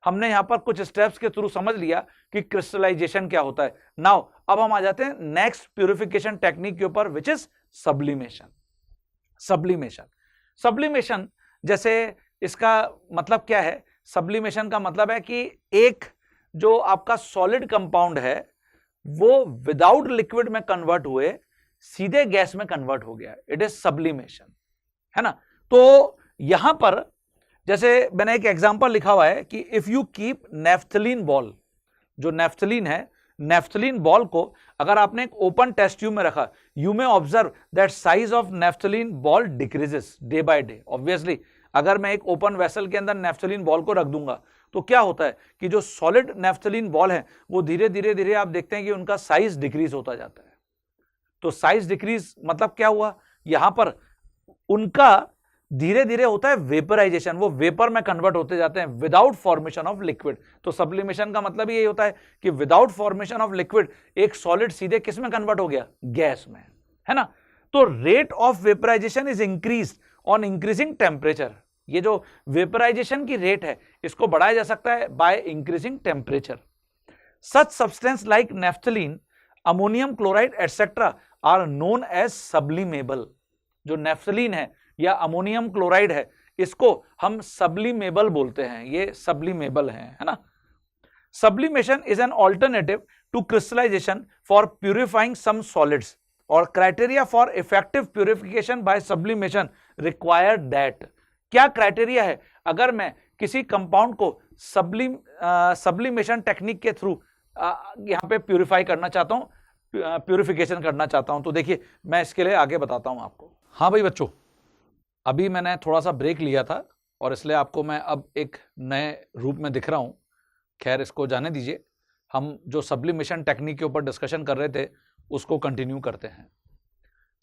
हमने यहां पर कुछ स्टेप्स के थ्रू समझ लिया कि क्रिस्टलाइजेशन क्या होता है। नाउ अब हम आ जाते हैं नेक्स्ट प्यूरिफिकेशन टेक्निक के ऊपर, विच इज सब्लिमेशन। सब्लिमेशन जैसे इसका मतलब क्या है, सब्लिमेशन का मतलब है कि एक जो आपका सॉलिड कंपाउंड है वो विदाउट लिक्विड में कन्वर्ट हुए सीधे गैस में कन्वर्ट हो गया, इट इज सब्लिमेशन, है ना। तो यहां पर जैसे मैंने एक एग्जांपल लिखा हुआ है कि if you keep naphthalene ball, जो नेफ्थलीन है, नेफ्थलीन बॉल को अगर आपने एक ओपन टेस्ट ट्यूब में रखा, you may observe that size of naphthalene ball decreases day by day. Obviously अगर मैं एक ओपन वेसल के अंदर नेफ्थलीन बॉल को रख दूंगा तो क्या होता है कि जो सॉलिड नेफ्थलीन बॉल है वो धीरे धीरे आप देखते हैं कि उनका साइज डिक्रीज होता जाता है। तो साइज डिक्रीज मतलब क्या हुआ, यहां पर उनका धीरे धीरे होता है वेपराइजेशन, वो वेपर में कन्वर्ट होते जाते हैं विदाउट फॉर्मेशन ऑफ लिक्विड। तो सब्लिमेशन का मतलब यही होता है कि विदाउट फॉर्मेशन ऑफ लिक्विड एक सॉलिड सीधे किस में कन्वर्ट हो गया, गैस में, है ना। तो rate of vaporisation is increase on increasing temperature. ये जो वेपराइजेशन की रेट है इसको बढ़ाया जा सकता है by increasing temperature. Such substance like naphthalene, ammonium chloride etcetera are known as sublimable. जो नेफ्थलीन है या अमोनियम क्लोराइड है इसको हम सब्लिमेबल बोलते हैं, ये सब्लिमेबल है ना। Sublimation is an alternative to crystallization for purifying some solids, और criteria for effective purification by sublimation require that. क्या क्राइटेरिया है, अगर मैं किसी कंपाउंड को सब्लिमेशन टेक्निक के थ्रू यहां पे प्यूरिफाई करना चाहता हूं, प्यूरिफिकेशन करना चाहता हूं, तो देखिए मैं इसके लिए आगे बताता हूं आपको। हाँ भाई बच्चों, अभी मैंने थोड़ा सा ब्रेक लिया था और इसलिए आपको मैं अब एक नए रूप में दिख रहा हूं। खैर इसको जाने दीजिए, हम जो सब्लिमेशन टेक्निक के ऊपर डिस्कशन कर रहे थे उसको कंटिन्यू करते हैं।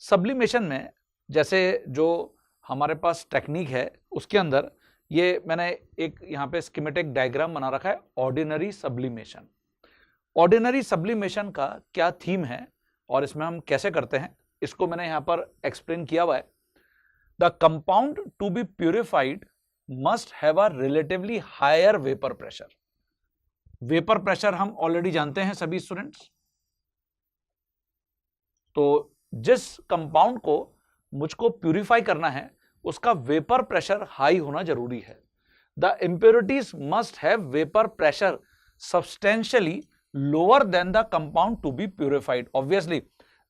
सब्लिमेशन में जैसे जो हमारे पास टेक्निक है उसके अंदर ये मैंने एक यहाँ पे स्कीमेटिक डायग्राम बना रखा है, ऑर्डिनरी सब्लिमेशन। ऑर्डिनरी सब्लिमेशन का क्या थीम है और इसमें हम कैसे करते हैं इसको मैंने यहाँ पर एक्सप्लेन किया हुआ है। The compound to be purified must have a relatively higher vapour pressure. Vapour pressure हम ऑलरेडी जानते हैं सभी स्टूडेंट्स। तो जिस कंपाउंड को मुझको प्यूरिफाई करना है उसका वेपर प्रेशर हाई होना जरूरी है। The impurities must have vapour pressure substantially lower than the compound to be purified. Obviously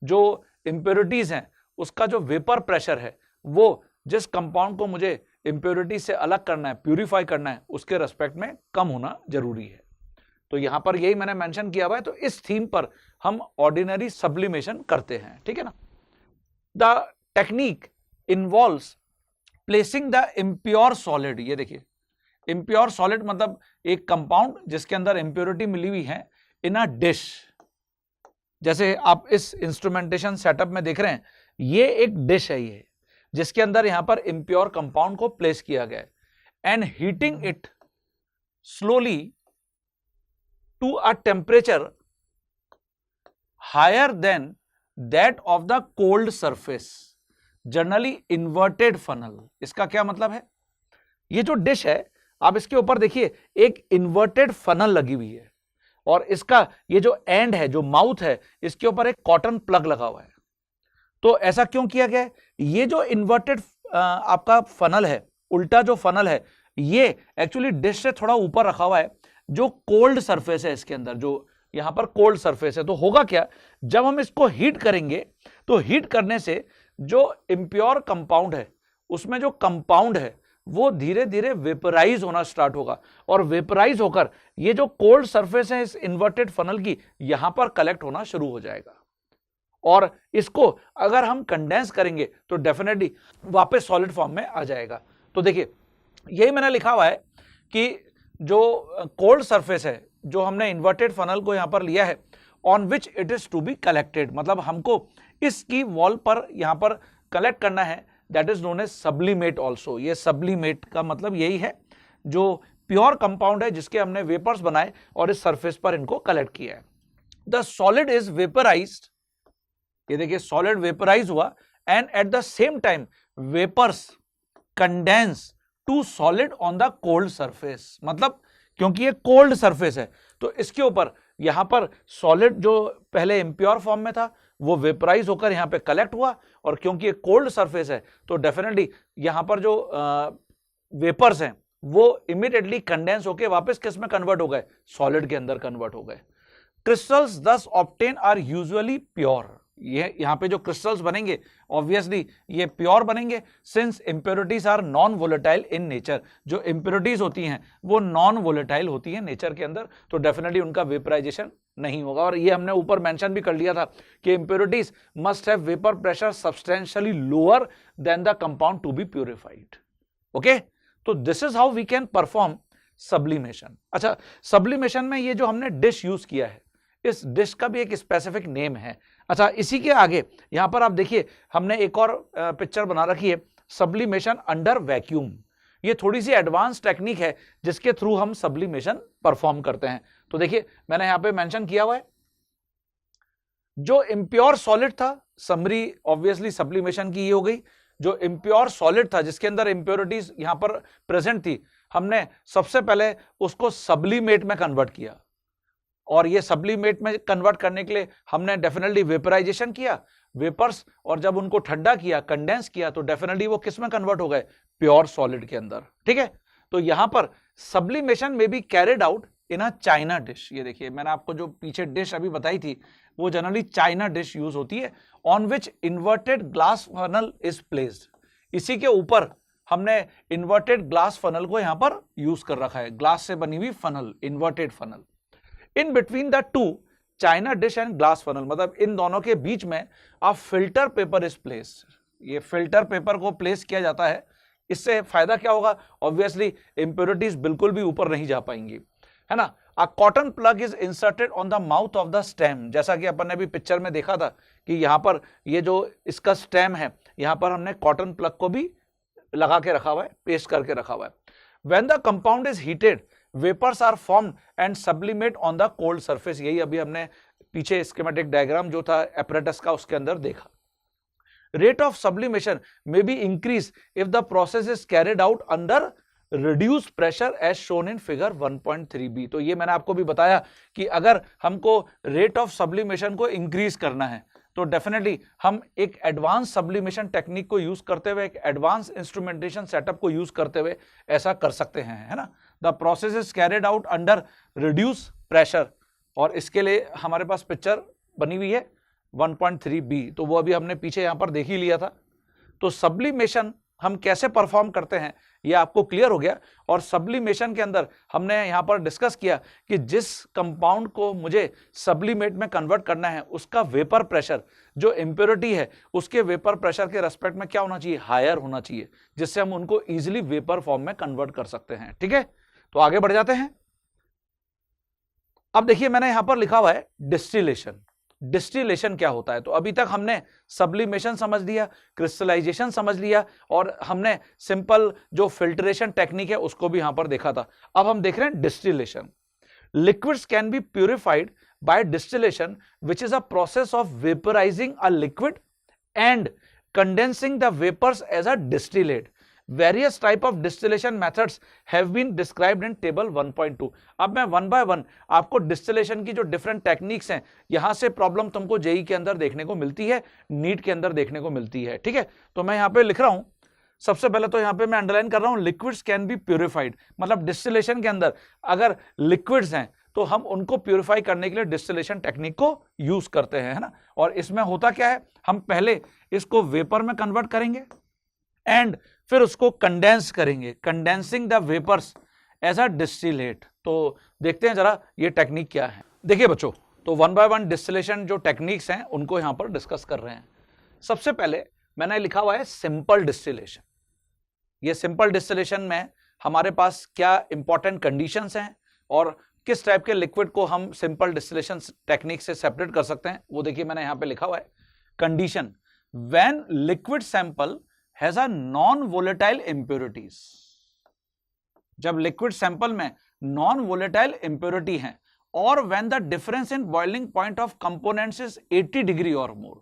जो इंप्योरिटीज हैं उसका जो वेपर प्रेशर है वो जिस कंपाउंड को मुझे इंप्योरिटी से अलग करना है, प्यूरिफाई करना है, उसके रेस्पेक्ट में कम होना जरूरी है। तो यहां पर यही मैंने मेंशन किया हुआ है। तो इस थीम पर हम ऑर्डिनरी सब्लिमेशन करते हैं, ठीक है ना। The technique involves placing the impure solid, ये देखिए इम्प्योर सॉलिड मतलब एक कंपाउंड जिसके अंदर इम्प्योरिटी मिली हुई है, इन अ डिश। जैसे आप इस इंस्ट्रूमेंटेशन सेटअप में देख रहे हैं, ये एक डिश है ये जिसके अंदर यहां पर इम्प्योर कंपाउंड को प्लेस किया गया है, and heating it slowly to a temperature higher than that of the cold surface, generally inverted funnel. इसका क्या मतलब है, ये जो डिश है आप इसके ऊपर देखिए एक इन्वर्टेड फनल लगी हुई है और इसका ये जो एंड है, जो माउथ है, इसके ऊपर एक कॉटन प्लग लगा हुआ है। तो ऐसा क्यों किया गया है? ये जो इन्वर्टेड आपका फनल है, उल्टा जो फनल है, ये एक्चुअली डिश से थोड़ा ऊपर रखा हुआ है। जो कोल्ड सरफेस है इसके अंदर, जो यहां पर कोल्ड सरफेस है, तो होगा क्या, जब हम इसको हीट करेंगे तो हीट करने से जो इम्प्योर कंपाउंड है, उसमें जो कंपाउंड है वो धीरे धीरे वेपराइज होना स्टार्ट होगा और वेपराइज होकर ये जो कोल्ड सरफेस है इस इन्वर्टेड फनल की, यहां पर कलेक्ट होना शुरू हो जाएगा। और इसको अगर हम कंडेंस करेंगे तो डेफिनेटली वापस सॉलिड फॉर्म में आ जाएगा। तो देखिए यही मैंने लिखा हुआ है कि जो कोल्ड सरफेस है, जो हमने इन्वर्टेड फनल को यहां पर लिया है, on which it is to be collected, मतलब हमको इसकी वॉल पर यहां पर कलेक्ट करना है, that is known as sublimate also. ये सब्लिमेट का मतलब यही है, जो प्योर कंपाउंड है जिसके हमने वेपर्स बनाए और इस सरफेस पर इनको कलेक्ट किया है। द सॉलिड इज वेपराइज्ड, ये देखिए सॉलिड वेपराइज हुआ, and at the same time vapours condense to solid on the cold surface. मतलब क्योंकि ये कोल्ड सरफेस है तो इसके ऊपर यहां पर सॉलिड जो पहले इम्प्योर फॉर्म में था वो वेपराइज होकर यहां पे कलेक्ट हुआ, और क्योंकि ये कोल्ड सरफेस है तो डेफिनेटली यहां पर जो वेपर्स हैं वो इमीडिएटली कंडेंस होकर वापस किस में कन्वर्ट हो गए, सॉलिड के अंदर कन्वर्ट हो गए। क्रिस्टल्स दस ऑब्टेन आर यूजुअली प्योर, ये यहां पे जो क्रिस्टल्स बनेंगे ऑब्वियसली ये प्योर बनेंगे, since impurities are non volatile in nature. जो इंप्योरिटीज होती हैं वो नॉन वोलेटाइल होती हैं नेचर के अंदर, तो डेफिनेटली उनका वेपराइजेशन नहीं होगा। और ये हमने ऊपर मेंशन भी कर लिया था कि impurities must have vapour pressure substantially lower than the compound to be purified. Okay, तो this is how we can perform sublimation. अच्छा, सब्लिमेशन में ये जो हमने डिश यूज किया है, इस डिश का भी एक स्पेसिफिक नेम है। अच्छा, इसी के आगे यहां पर आप देखिए हमने एक और पिक्चर बना रखी है, सब्लिमेशन अंडर वैक्यूम। ये थोड़ी सी एडवांस टेक्निक है जिसके थ्रू हम सब्लिमेशन परफॉर्म करते हैं। तो देखिए मैंने यहां पे मेंशन किया हुआ है, जो इम्प्योर सॉलिड था, समरी ऑब्वियसली सब्लिमेशन की ये हो गई, जो इम्प्योर सॉलिड था जिसके अंदर इम्प्योरिटीज यहां पर प्रेजेंट थी, हमने सबसे पहले उसको सब्लिमेट में कन्वर्ट किया, और ये सब्लिमेट में कन्वर्ट करने के लिए हमने डेफिनेटली वेपराइजेशन किया वेपर्स, और जब उनको ठंडा किया, कंडेंस किया, तो डेफिनेटली वो किस में कन्वर्ट हो गए, प्योर सॉलिड के अंदर। ठीक है, तो यहां पर sublimation may be carried out in a China dish. ये देखिए मैंने आपको जो पीछे डिश अभी बताई थी वो जनरली चाइना डिश यूज होती है, on which inverted glass funnel is placed. इसी के ऊपर हमने इन्वर्टेड ग्लास फनल को यहां पर यूज कर रखा है, ग्लास से बनी हुई funnel, inverted funnel. In between the to China dish and glass funnel, मतलब इन दोनों के बीच में a filter paper is placed. ये फिल्टर पेपर को प्लेस किया जाता है, इससे फायदा क्या होगा, ऑब्वियसली इंप्योरिटीज बिल्कुल भी ऊपर नहीं जा पाएंगी, है ना। अ cotton plug is inserted on the mouth of the stem, जैसा कि अपन ने भी पिक्चर में देखा था कि यहां पर ये जो इसका स्टेम है, यहां पर हमने कॉटन प्लग को भी लगा के रखा हुआ है, पेस्ट करके रखा हुआ है। When the compound is heated vapours are formed and sublimate on the cold surface. यही अभी हमने पीछे स्कीमेटिक डायग्राम जो था एपरेटस का उसके अंदर देखा। Rate of sublimation may be increase if the process is carried out under reduce pressure as shown in figure 1.3b। तो ये मैंने आपको भी बताया कि अगर हमको रेट ऑफ सब्लिमेशन को इंक्रीज करना है तो डेफिनेटली हम एक एडवांस सब्लिमेशन टेक्निक को यूज करते हुए, एक एडवांस इंस्ट्रूमेंटेशन सेटअप को यूज करते हुए ऐसा कर सकते हैं, है ना। The process is carried out under reduce pressure, और इसके लिए हमारे पास पिक्चर बनी हुई है 1.3b, तो वो अभी हमने पीछे यहां पर देख ही लिया था। तो सब्लिमेशन हम कैसे परफॉर्म करते हैं ये आपको क्लियर हो गया। और सब्लिमेशन के अंदर हमने यहां पर डिस्कस किया कि जिस कंपाउंड को मुझे सब्लिमेट में कन्वर्ट करना है उसका वेपर प्रेशर, जो इंप्योरिटी है उसके वेपर प्रेशर के रेस्पेक्ट में क्या होना चाहिए, हायर होना चाहिए, जिससे हम उनको इजीली वेपर फॉर्म में कन्वर्ट कर सकते हैं। ठीक है, तो आगे बढ़ जाते हैं। अब देखिए मैंने यहां पर लिखा हुआ है डिस्टिलेशन। डिस्टिलेशन क्या होता है, तो अभी तक हमने सब्लिमेशन समझ लिया, क्रिस्टलाइजेशन समझ लिया, और हमने सिंपल जो फिल्ट्रेशन टेक्निक है उसको भी यहां पर देखा था। अब हम देख रहे हैं distillation. Liquids can be purified by distillation which is a process of vaporising a liquid and condensing the vapours as a distillate. Various type of distillation methods have been described in table 1.2। अब मैं वन बाय वन आपको डिस्टिलेशन की जो डिफरेंट टेक्निक्स हैं, यहां से प्रॉब्लम तुमको जेई के अंदर देखने को मिलती है, नीट के अंदर देखने को मिलती है, ठीक है। तो मैं यहां पे लिख रहा हूं, सबसे पहले तो यहां पे मैं अंडरलाइन कर रहा हूं, लिक्विड्स कैन बी प्यूरिफाइड, मतलब डिस्टिलेशन के अंदर अगर लिक्विड्स हैं तो हम उनको प्यूरिफाई करने के लिए डिस्टिलेशन टेक्निक को यूज करते हैं, है ना। और इसमें होता क्या है, हम पहले इसको वेपर में कन्वर्ट करेंगे एंड फिर उसको कंडेंस करेंगे, condensing the vapours as a distillate. तो देखते हैं जरा ये टेक्निक क्या है। देखिए बच्चों, तो वन बाय वन डिस्टिलेशन जो टेक्निक्स हैं उनको यहां पर डिस्कस कर रहे हैं। सबसे पहले मैंने लिखा हुआ है सिंपल डिस्टिलेशन। ये सिंपल डिस्टिलेशन में हमारे पास क्या इंपॉर्टेंट कंडीशंस हैं और किस टाइप के लिक्विड को हम सिंपल डिस्टिलेशन टेक्निक से सेपरेट कर सकते हैं, वो देखिए मैंने यहां पे लिखा हुआ है। Condition, when liquid sample has a non volatile impurities, जब लिक्विड सैंपल में नॉन वोलेटाइल इंप्योरिटी है, और when the difference in boiling point of components is 80 degree और मोर।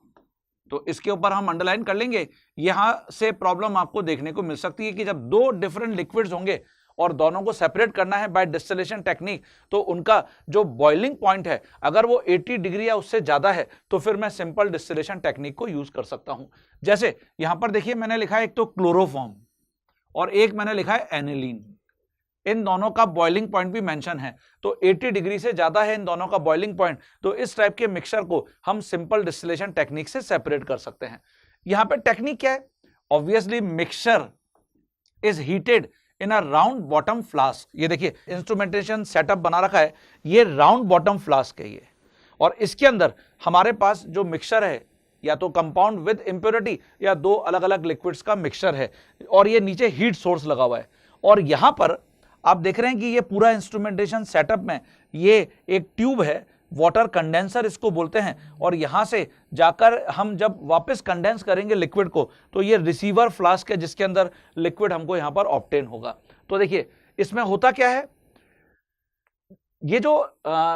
तो इसके ऊपर हम अंडरलाइन कर लेंगे, यहां से प्रॉब्लम आपको देखने को मिल सकती है कि जब दो डिफरेंट लिक्विड्स होंगे और दोनों को सेपरेट करना है बाय डिस्टिलेशन टेक्निक, तो उनका जो बॉइलिंग पॉइंट है अगर वो 80 डिग्री या उससे ज्यादा है तो फिर मैं सिंपल डिस्टिलेशन टेक्निक को यूज कर सकता हूं। जैसे यहां पर देखिए मैंने लिखा है एक तो क्लोरोफॉर्म और एक मैंने लिखा है एनिलीन, इन दोनों का बॉइलिंग पॉइंट भी मेंशन है, तो 80 डिग्री से ज्यादा है इन दोनों का बॉइलिंग पॉइंट, तो इस टाइप के मिक्सचर को हम सिंपल डिस्टिलेशन टेक्निक से सेपरेट कर सकते हैं। यहां पे टेक्निक क्या है, obviously mixture is heated in a round bottom flask. ये देखिए इंस्ट्रूमेंटेशन सेटअप बना रखा है, ये राउंड बॉटम फ्लास्क है ये, और इसके अंदर हमारे पास जो मिक्सचर है या तो कंपाउंड विद इंप्योरिटी या दो अलग अलग लिक्विड्स का मिक्सचर है, और ये नीचे हीट सोर्स लगा हुआ है। और यहां पर आप देख रहे हैं कि ये पूरा इंस्ट्रूमेंटेशन सेटअप में ये एक ट्यूब है, वाटर कंडेंसर इसको बोलते हैं, और यहां से जाकर हम जब वापस कंडेंस करेंगे लिक्विड को तो ये रिसीवर फ्लास्क है जिसके अंदर लिक्विड हमको यहां पर ऑब्टेन होगा। तो देखिए इसमें होता क्या है, ये जो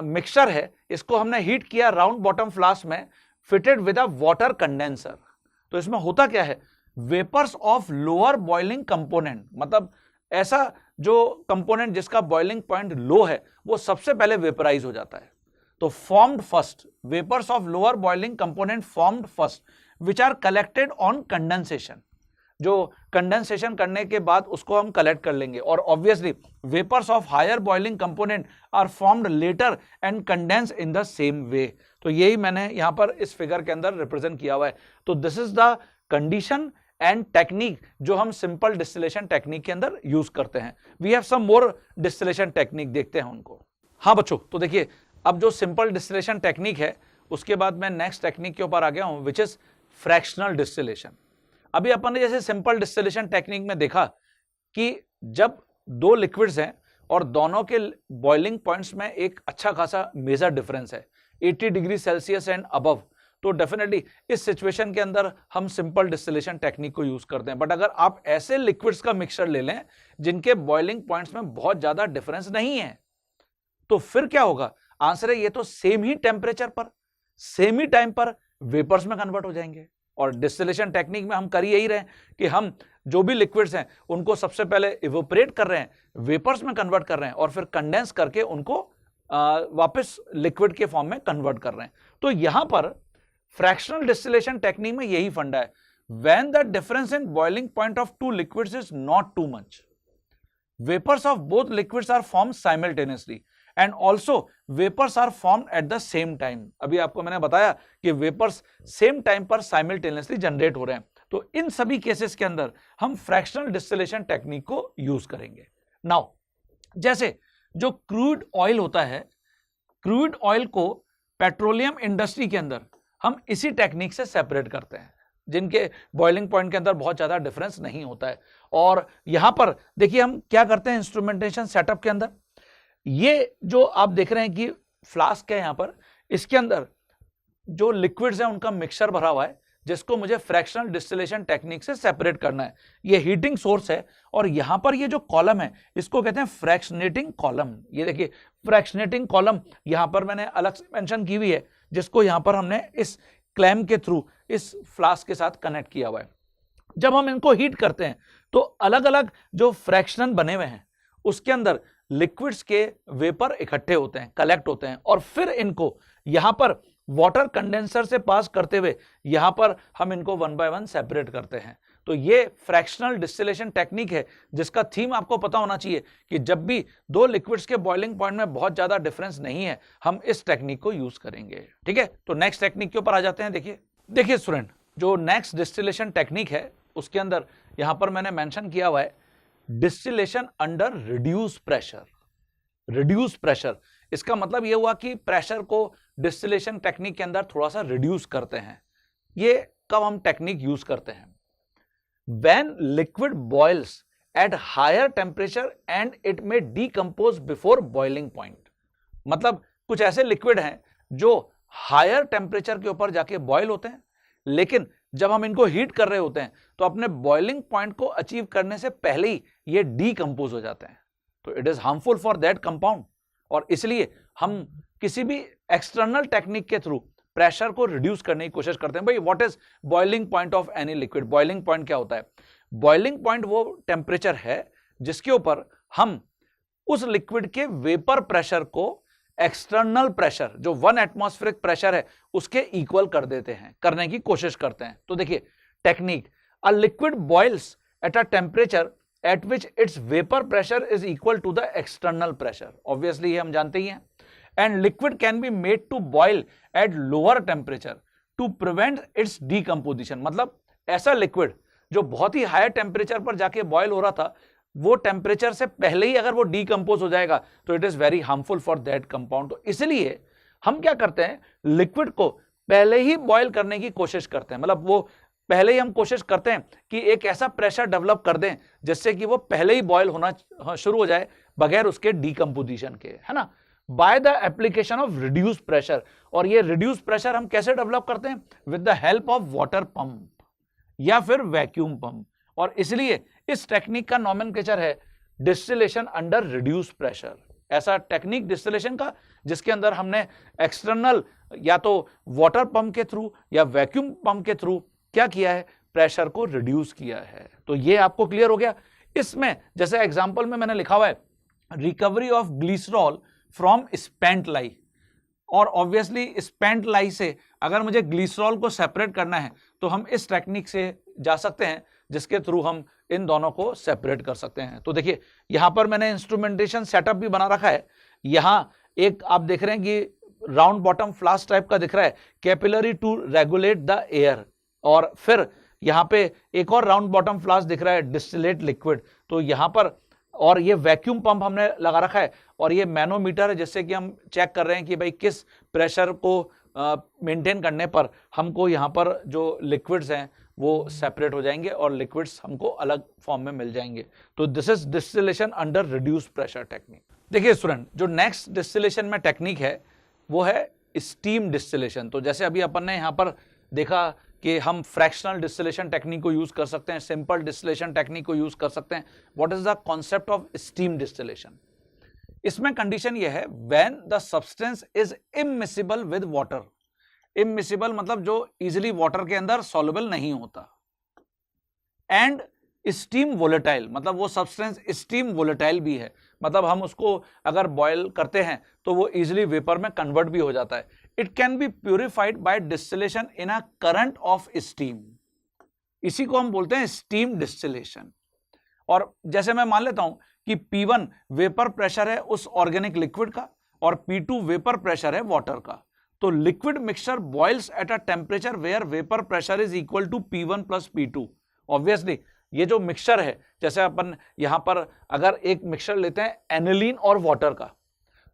मिक्सचर है इसको हमने हीट किया राउंड बॉटम फ्लास्क में, fitted with a water condenser. तो इसमें होता क्या है, vapours of lower boiling component, मतलब ऐसा जो कंपोनेंट जिसका बॉइलिंग पॉइंट लो है वो सबसे पहले वेपराइज हो जाता है। तो formed first, vapours of lower boiling component formed first which are collected on condensation, जो कंडेंसेशन करने के बाद उसको हम कलेक्ट कर लेंगे। और obviously vapours of higher boiling component are formed later and condense in the same way. तो यही मैंने यहां पर इस फिगर के अंदर रिप्रेजेंट किया हुआ है। तो this is the condition and technique जो हम सिंपल डिस्टिलेशन टेक्निक के अंदर यूज करते हैं। We have some more distillation technique, देखते हैं उनको। हाँ बच्चों, तो देखिए अब जो सिंपल डिस्टिलेशन टेक्निक है उसके बाद मैं नेक्स्ट टेक्निक के ऊपर आ गया हूं, विच इज फ्रैक्शनल डिस्टिलेशन। अभी अपन ने जैसे सिंपल डिस्टिलेशन टेक्निक में देखा कि जब दो लिक्विड्स हैं और दोनों के बॉइलिंग पॉइंट्स में एक अच्छा खासा मेजर डिफरेंस है, 80 डिग्री सेल्सियस एंड अबव, तो डेफिनेटली इस सिचुएशन के अंदर हम सिंपल डिस्टिलेशन टेक्निक को यूज करते हैं। बट अगर आप ऐसे लिक्विड्स का मिक्सचर ले लें जिनके बॉइलिंग पॉइंट्स में बहुत ज्यादा डिफरेंस नहीं है, तो फिर क्या होगा, आंसर है ये तो सेम ही टेम्परेचर पर सेम ही टाइम पर वेपर्स में कन्वर्ट हो जाएंगे। और डिस्टिलेशन टेक्निक में हम कर यही रहे हैं कि हम जो भी लिक्विड्स हैं उनको सबसे पहले इवोपरेट कर रहे हैं, वेपर्स में कन्वर्ट कर रहे हैं, और फिर कंडेंस करके उनको वापस लिक्विड के फॉर्म में कन्वर्ट कर रहे हैं। तो यहां पर फ्रैक्शनल डिस्टिलेशन टेक्निक में यही फंडा है, when the difference in boiling point of two liquids is not too much, vapours of both liquids are formed simultaneously and also vapours are formed at the same time. अभी आपको मैंने बताया कि वेपर्स सेम टाइम पर साइमल्टेनियसली जनरेट हो रहे हैं। तो इन सभी केसेस के अंदर हम फ्रैक्शनल डिस्टिलेशन टेक्निक को यूज करेंगे। नाउ जैसे जो क्रूड ऑयल होता है, क्रूड ऑयल को पेट्रोलियम इंडस्ट्री के अंदर हम इसी टेक्निक से सेपरेट करते हैं, जिनके बॉइलिंग पॉइंट के अंदर बहुत ज्यादा डिफरेंस नहीं होता है। और यहां पर देखिए हम क्या करते हैं इंस्ट्रूमेंटेशन सेटअप के अंदर, ये जो आप देख रहे हैं कि फ्लास्क है यहां पर, इसके अंदर जो लिक्विड्स हैं उनका मिक्सचर भरा हुआ है जिसको मुझे फ्रैक्शनल डिस्टिलेशन टेक्निक से सेपरेट करना है। ये हीटिंग सोर्स है और यहां पर ये जो कॉलम है इसको कहते हैं फ्रैक्शनेटिंग कॉलम। ये देखिए फ्रैक्शनेटिंग कॉलम यहां पर मैंने अलग से मेंशन की हुई है, जिसको यहां पर हमने इस क्लैम के थ्रू इस फ्लास्क के साथ कनेक्ट किया हुआ है। जब हम इनको हीट करते हैं तो अलग अलग जो फ्रैक्शन बने हुए हैं उसके अंदर लिक्विड्स के वेपर इकट्ठे होते हैं, कलेक्ट होते हैं, और फिर इनको यहां पर वाटर कंडेंसर से पास करते हुए यहां पर हम इनको 1 बाय 1 सेपरेट करते हैं। तो ये फ्रैक्शनल डिस्टिलेशन टेक्निक है जिसका थीम आपको पता होना चाहिए कि जब भी दो लिक्विड्स के बॉइलिंग पॉइंट में बहुत ज्यादा डिफरेंस नहीं है हम इस टेक्निक को यूज करेंगे। ठीक है, तो नेक्स्ट टेक्निक के ऊपर आ जाते हैं। देखिए स्टूडेंट, जो नेक्स्ट डिस्टिलेशन टेक्निक है उसके अंदर यहां पर मैंने मेंशन किया हुआ है distillation under reduce pressure. Reduce pressure, इसका मतलब यह हुआ कि प्रेशर को डिस्टिलेशन टेक्निक के अंदर थोड़ा सा रिड्यूस करते हैं। ये कब हम टेक्निक यूज करते हैं? When liquid boils at higher temperature and it may decompose before boiling point। मतलब कुछ ऐसे लिक्विड हैं जो हायर टेम्परेचर के ऊपर जाके बॉयल होते हैं, लेकिन जब हम इनको हीट कर रहे होते हैं तो अपने बॉइलिंग पॉइंट को अचीव करने से पहले ही ये डीकंपोज हो जाते हैं। तो it is harmful for that compound, और इसलिए हम किसी भी एक्सटर्नल टेक्निक के थ्रू प्रेशर को रिड्यूस करने की कोशिश करते हैं। भाई what is boiling point of any liquid? Boiling point क्या होता है? बॉइलिंग पॉइंट वो टेम्परेचर है जिसके ऊपर हम उस लिक्विड के वेपर प्रेशर को एक्सटर्नल प्रेशर जो 1 एटमॉस्फेरिक प्रेशर है उसके इक्वल कर देते हैं, करने की कोशिश करते हैं। तो देखिए technique, a liquid boils at a temperature at which its vapour pressure is equal to the external pressure. Obviously ये हम जानते ही हैं। And liquid can be made to boil at lower temperature to prevent its decomposition। मतलब ऐसा लिक्विड जो बहुत ही हायर टेम्परेचर पर जाके बॉयल हो रहा था, वो टेम्परेचर से पहले ही अगर वो डीकंपोज हो जाएगा तो it is very harmful for that compound. तो इसलिए हम क्या करते हैं, लिक्विड को पहले ही बॉयल करने की कोशिश करते हैं। मतलब वो पहले ही हम कोशिश करते हैं कि एक ऐसा प्रेशर डेवलप कर दें जिससे कि वो पहले ही बॉयल होना शुरू हो जाए बगैर उसके डीकंपोजिशन के, है ना, by the application of reduce pressure. और ये रिड्यूस प्रेशर हम कैसे डेवलप करते हैं? With the help of water pump या फिर वैक्यूम पंप। और इसलिए इस टेक्निक का नॉमेनक्लेचर है डिस्टिलेशन अंडर रिड्यूस प्रेशर। ऐसा टेक्निक डिस्टिलेशन का जिसके अंदर हमने एक्सटर्नल या तो वाटर पंप के थ्रू या वैक्यूम पंप के थ्रू क्या किया है, प्रेशर को रिड्यूस किया है। तो ये आपको क्लियर हो गया। इसमें जैसे एग्जांपल में मैंने लिखा हुआ है recovery of glycerol from spent lye, और ऑब्वियसली स्पेंट लाई से अगर मुझे ग्लिसरॉल को सेपरेट करना है तो हम इस टेक्निक से जा सकते हैं जिसके थ्रू हम इन दोनों को सेपरेट कर सकते हैं। तो देखिए यहां पर मैंने इंस्ट्रूमेंटेशन सेटअप भी बना रखा है। यहां एक आप देख रहे हैं कि राउंड बॉटम फ्लास्क टाइप का दिख रहा है, capillary to regulate the air, और फिर यहां पे एक और राउंड बॉटम फ्लास्क दिख रहा है डिस्टिलेट लिक्विड। तो यहां पर और ये वैक्यूम पंप हमने लगा रखा है, और ये मैनोमीटर है जिससे कि हम चेक कर रहे हैं कि भाई किस प्रेशर को मेंटेन करने पर हमको यहाँ पर जो लिक्विड्स हैं वो सेपरेट हो जाएंगे और लिक्विड्स हमको अलग फॉर्म में मिल जाएंगे। तो this is distillation under reduce pressure technique. देखिए स्टूडेंट, जो नेक्स्ट डिस्टिलेशन में टेक्निक है वो है स्टीम डिस्टिलेशन। तो जैसे अभी अपन ने यहाँ पर देखा कि हम फ्रैक्शनल डिस्टिलेशन टेक्निक को यूज कर सकते हैं, सिंपल डिस्टिलेशन टेक्निक को यूज कर सकते हैं। What is the concept of steam distillation? इसमें कंडीशन यह है when the substance is immiscible with water. Immiscible मतलब जो इजिली वाटर के अंदर सॉल्युबल नहीं होता, एंड स्टीम वोलेटाइल मतलब वो सब्सटेंस स्टीम वोलेटाइल भी है, मतलब हम उसको अगर बॉयल करते हैं तो वो इजिली वेपर में कन्वर्ट भी हो जाता है। It can be purified by distillation in a current of steam. इसी को हम बोलते हैं स्टीम डिस्टिलेशन। और जैसे मैं मान लेता हूं कि P1 वेपर प्रेशर है उस ऑर्गेनिक लिक्विड का और P2 वेपर प्रेशर है वाटर का, तो liquid mixture boils at a temperature where vapour pressure is equal to P1 plus P2। Obviously ये जो मिक्सचर है, जैसे अपन यहां पर अगर एक मिक्सचर लेते हैं एनिलीन और वाटर का,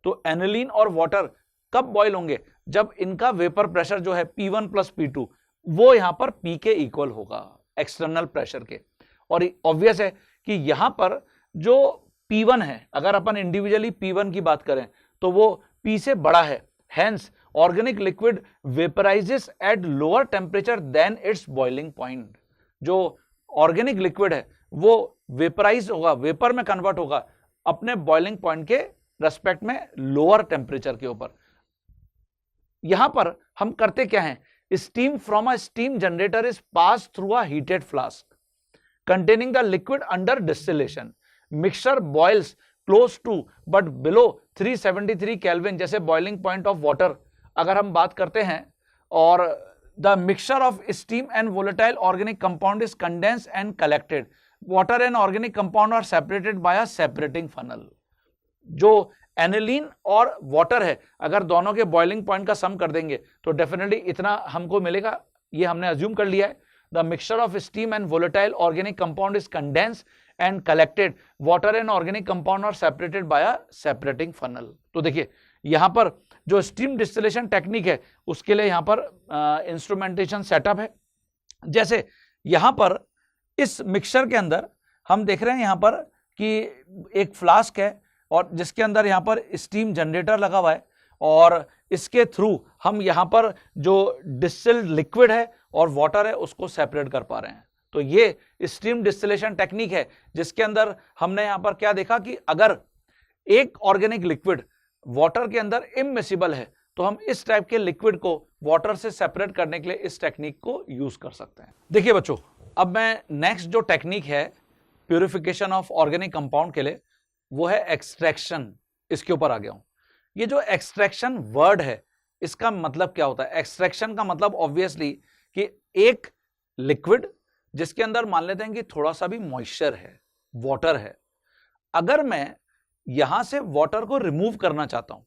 तो एनिलीन और वाटर कब बॉयल होंगे? जब इनका वेपर प्रेशर जो है P1 प्लस P2 वो यहां पर P के इक्वल होगा एक्सटर्नल प्रेशर के। और ऑब्वियस है कि यहां पर जो P1 है, अगर अपन इंडिविजुअली P1 की बात करें तो वो P से बड़ा है, hence organic liquid vaporizes at lower temperature than its boiling point. जो ऑर्गेनिक लिक्विड है वो वेपराइज होगा, वेपर में कन्वर्ट होगा अपने बॉइलिंग पॉइंट के रेस्पेक्ट में लोअर टेम्परेचर के ऊपर। यहां पर हम करते क्या हैं, steam from a steam generator is pass through a heated flask. containing the liquid under distillation. Mixture boils close to but below 373 Kelvin, जैसे boiling point of water अगर हम बात करते हैं, और the mixture of steam and volatile organic compound is condensed and collected. Water and organic compound are separated by a separating funnel. जो एनिलीन और वाटर है, अगर दोनों के बॉइलिंग पॉइंट का सम कर देंगे तो डेफिनेटली इतना हमको मिलेगा, ये हमने अज्यूम कर लिया है. The mixture of steam and volatile organic compound is condense and collected. Water and organic compound are separated by a separating funnel. तो देखिए यहां पर जो स्टीम डिस्टिलेशन टेक्निक है उसके लिए यहां पर इंस्ट्रूमेंटेशन सेटअप है. जैसे यहां पर इस मिक्सचर के अंदर हम देख रहे हैं यहां पर कि एक फ्लास्क है और जिसके अंदर यहाँ पर स्टीम जनरेटर लगा हुआ है, और इसके थ्रू हम यहाँ पर जो डिस्टिल्ड लिक्विड है और वाटर है उसको सेपरेट कर पा रहे हैं. तो ये स्टीम डिस्टिलेशन टेक्निक है जिसके अंदर हमने यहाँ पर क्या देखा कि अगर एक ऑर्गेनिक लिक्विड वाटर के अंदर इमिसिबल है तो हम इस टाइप के लिक्विड को वाटर से सेपरेट करने के लिए इस टेक्निक को यूज कर सकते हैं. देखिए बच्चों, अब मैं नेक्स्ट जो टेक्निक है प्यूरिफिकेशन ऑफ ऑर्गेनिक कंपाउंड के लिए वो है एक्सट्रैक्शन. इसके ऊपर आ गया हूं. ये जो एक्सट्रैक्शन वर्ड है इसका मतलब क्या होता है? एक्सट्रैक्शन का मतलब ऑब्वियसली कि एक लिक्विड जिसके अंदर मान लेते हैं कि थोड़ा सा भी मॉइस्चर है, वाटर है, अगर मैं यहां से वाटर को रिमूव करना चाहता हूं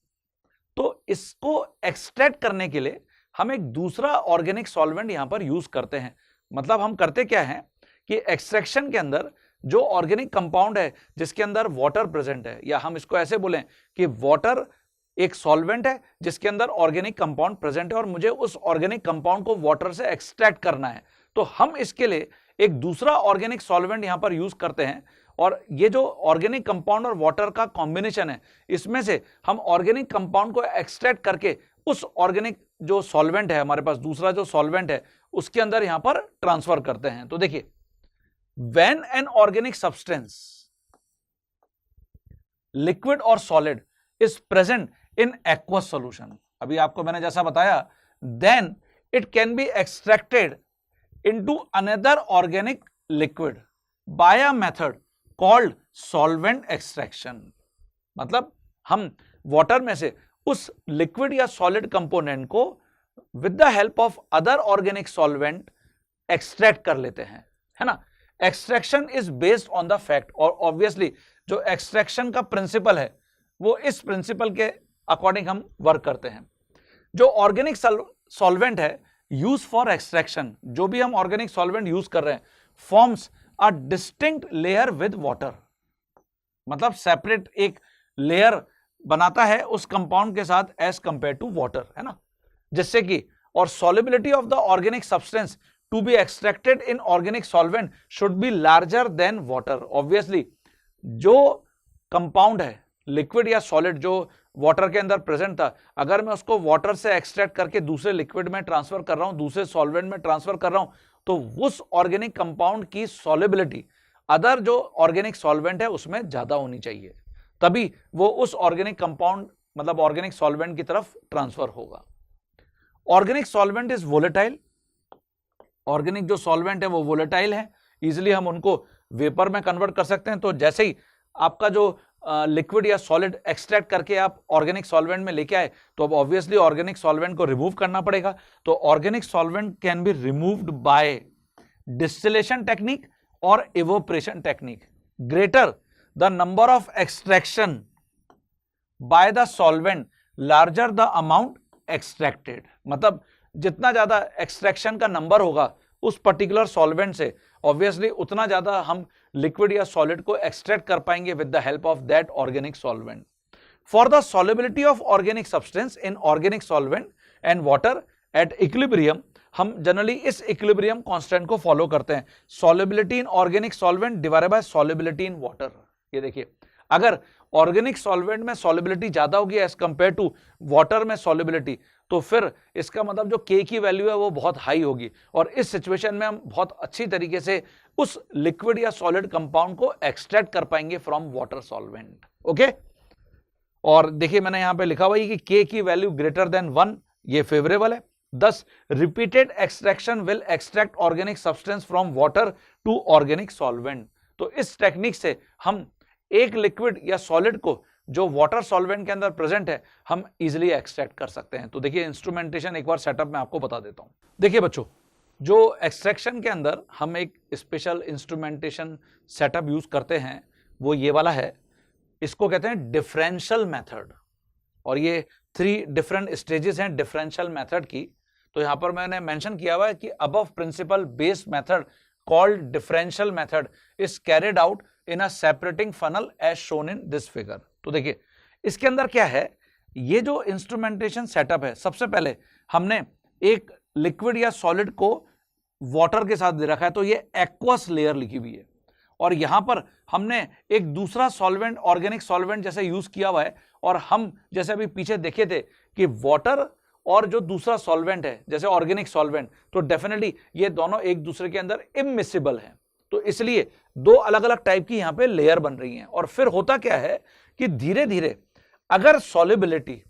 तो इसको एक्सट्रैक्ट करने के लिए हम एक दूसरा ऑर्गेनिक सॉल्वेंट यहां पर यूज करते हैं. मतलब हम करते क्या है कि एक्सट्रैक्शन के अंदर जो ऑर्गेनिक कंपाउंड है जिसके अंदर वाटर प्रेजेंट है, या हम इसको ऐसे बोलें कि वाटर एक सॉल्वेंट है जिसके अंदर ऑर्गेनिक कंपाउंड प्रेजेंट है और मुझे उस ऑर्गेनिक कंपाउंड को वाटर से एक्सट्रैक्ट करना है, तो हम इसके लिए एक दूसरा ऑर्गेनिक सॉल्वेंट यहां पर यूज करते हैं. और ये जो ऑर्गेनिक कंपाउंड और वाटर का कॉम्बिनेशन है, इसमें से हम ऑर्गेनिक कंपाउंड को एक्सट्रैक्ट करके उस ऑर्गेनिक जो सॉल्वेंट है हमारे पास, दूसरा जो सॉल्वेंट है, उसके अंदर यहां पर ट्रांसफर करते हैं. तो देखिए, when an organic substance, liquid or solid, is present in aqueous solution, अभी आपको मैंने जैसा बताया, then it can be extracted into another organic liquid by a method called solvent extraction. मतलब हम वाटर में से उस लिक्विड या सॉलिड कंपोनेंट को with the help of other organic solvent extract कर लेते हैं, है ना. Extraction is based on the fact, और ऑब्वियसली जो एक्सट्रैक्शन का प्रिंसिपल है वो इस प्रिंसिपल के अकॉर्डिंग हम वर्क करते हैं. जो ऑर्गेनिक सॉल्वेंट है यूज फॉर एक्सट्रैक्शन, जो भी हम ऑर्गेनिक सॉल्वेंट यूज कर रहे हैं, forms a distinct layer with water. मतलब सेपरेट एक लेयर बनाता है उस कंपाउंड के साथ एज कंपेयर टू वाटर, है ना. जिससे कि और solubility of the organic substance to be extracted in organic solvent should be larger than water. Obviously जो कंपाउंड है, लिक्विड या सॉलिड, जो वाटर के अंदर प्रेजेंट था, अगर मैं उसको वाटर से एक्सट्रैक्ट करके दूसरे लिक्विड में ट्रांसफर कर रहा हूं, दूसरे सॉल्वेंट में ट्रांसफर कर रहा हूं, तो उस ऑर्गेनिक कंपाउंड की सॉल्युबिलिटी अदर जो ऑर्गेनिक सॉल्वेंट है उसमें ज्यादा होनी चाहिए, तभी वो उस ऑर्गेनिक कंपाउंड मतलब ऑर्गेनिक सॉल्वेंट की तरफ ट्रांसफर होगा. Organic solvent is volatile. Organic जो सॉल्वेंट है वो वोलेटाइल है, इजिली हम उनको वेपर में कन्वर्ट कर सकते हैं. तो जैसे ही आपका जो लिक्विड या सॉलिड एक्सट्रैक्ट करके आप ऑर्गेनिक सॉल्वेंट में लेके आए तो अब ऑब्वियसली ऑर्गेनिक सॉल्वेंट को रिमूव करना पड़ेगा. तो organic solvent can be removed by distillation technique और evaporation technique. Greater the number of extraction by the solvent, larger the amount extracted. मतलब जितना ज्यादा एक्सट्रैक्शन का नंबर होगा उस पर्टिकुलर सॉल्वेंट से, ऑब्वियसली उतना ज्यादा हम लिक्विड या सॉलिड को एक्सट्रैक्ट कर पाएंगे with the help of that organic solvent. For the solubility of organic substance in organic solvent and water at equilibrium, हम जनरली इस इक्विलिब्रियम कांस्टेंट को फॉलो करते हैं. Solubility in organic solvent divided by solubility in water. ये देखिए, अगर ऑर्गेनिक सॉल्वेंट में सॉल्युबिलिटी ज्यादा होगी एज कंपेयर टू वाटर में सॉल्युबिलिटी, तो फिर इसका मतलब जो K की वैल्यू है वो बहुत हाई होगी, और इस सिचुएशन में हम बहुत अच्छी तरीके से उस लिक्विड या सॉलिड कंपाउंड को एक्सट्रैक्ट कर पाएंगे फ्रॉम वाटर सॉल्वेंट. ओके, और देखिए मैंने यहां पे लिखा हुआ है कि K की वैल्यू ग्रेटर देन 1, ये फेवरेबल है. Thus, repeated extraction will extract organic substance from water to organic solvent. तो इस टेक्निक से हम एक लिक्विड या सॉलिड को जो वाटर सॉल्वेंट के अंदर प्रेजेंट है हम इजीली एक्सट्रैक्ट कर सकते हैं। तो देखिए इंस्ट्रूमेंटेशन एक बार सेटअप में आपको बता देता हूं। देखिए बच्चों, जो एक्सट्रैक्शन के अंदर हम एक स्पेशल इंस्ट्रूमेंटेशन सेटअप यूज करते हैं वो ये वाला है। इसको कहते हैं डिफरेंशियल मेथड, और ये 3 डिफरेंट स्टेजेस हैं डिफरेंशियल मेथड की। तो यहां पर मैंने मेंशन किया हुआ है कि above principle based method called differential method is carried out in a separating funnel as shown in this figure. तो देखिए इसके अंदर क्या है, ये जो इंस्ट्रूमेंटेशन सेटअप है, सबसे पहले हमने एक लिक्विड या सॉलिड को वाटर के साथ दे रखा है, तो ये एक्वस लेयर लिखी हुई है, और यहां पर हमने एक दूसरा सॉल्वेंट ऑर्गेनिक सॉल्वेंट जैसे यूज किया हुआ है। और हम जैसे अभी पीछे देखे थे कि वाटर और जो दूसरा सॉल्वेंट है जैसे ऑर्गेनिक सॉल्वेंट, तो डेफिनेटली ये दोनों एक दूसरे के अंदर इमिसिबल हैं, तो इसलिए 2 अलग अलग टाइप की यहां पे लेयर बन रही हैं। और फिर होता क्या है कि धीरे धीरे अगर सॉल्युबिलिटी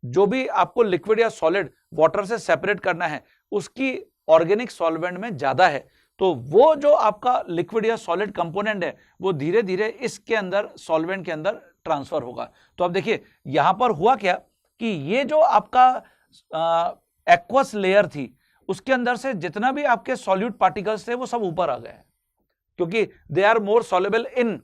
जो भी आपको लिक्विड या सॉलिड वाटर से सेपरेट करना है उसकी ऑर्गेनिक सॉल्वेंट में ज्यादा है, तो वो जो आपका लिक्विड या सॉलिड कंपोनेंट है वो धीरे धीरे इसके अंदर सॉल्वेंट के अंदर ट्रांसफर होगा। तो अब देखिए यहां पर हुआ क्या कि ये जो आपका एक्वस लेयर थी उसके अंदर से जितना भी आपके सॉल्यूट पार्टिकल्स थे वो सब ऊपर आ गए, क्योंकि they are more soluble in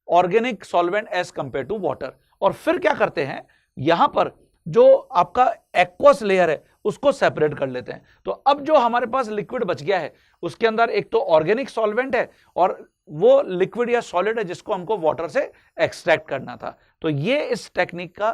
organic solvent as compare to water. और फिर क्या करते हैं, यहां पर जो आपका एक्वस लेयर है उसको सेपरेट कर लेते हैं। तो अब जो हमारे पास लिक्विड बच गया है उसके अंदर एक तो ऑर्गेनिक सॉल्वेंट है और वो लिक्विड या सॉलिड है जिसको हमको वाटर से एक्सट्रैक्ट करना था। तो ये इस टेक्निक का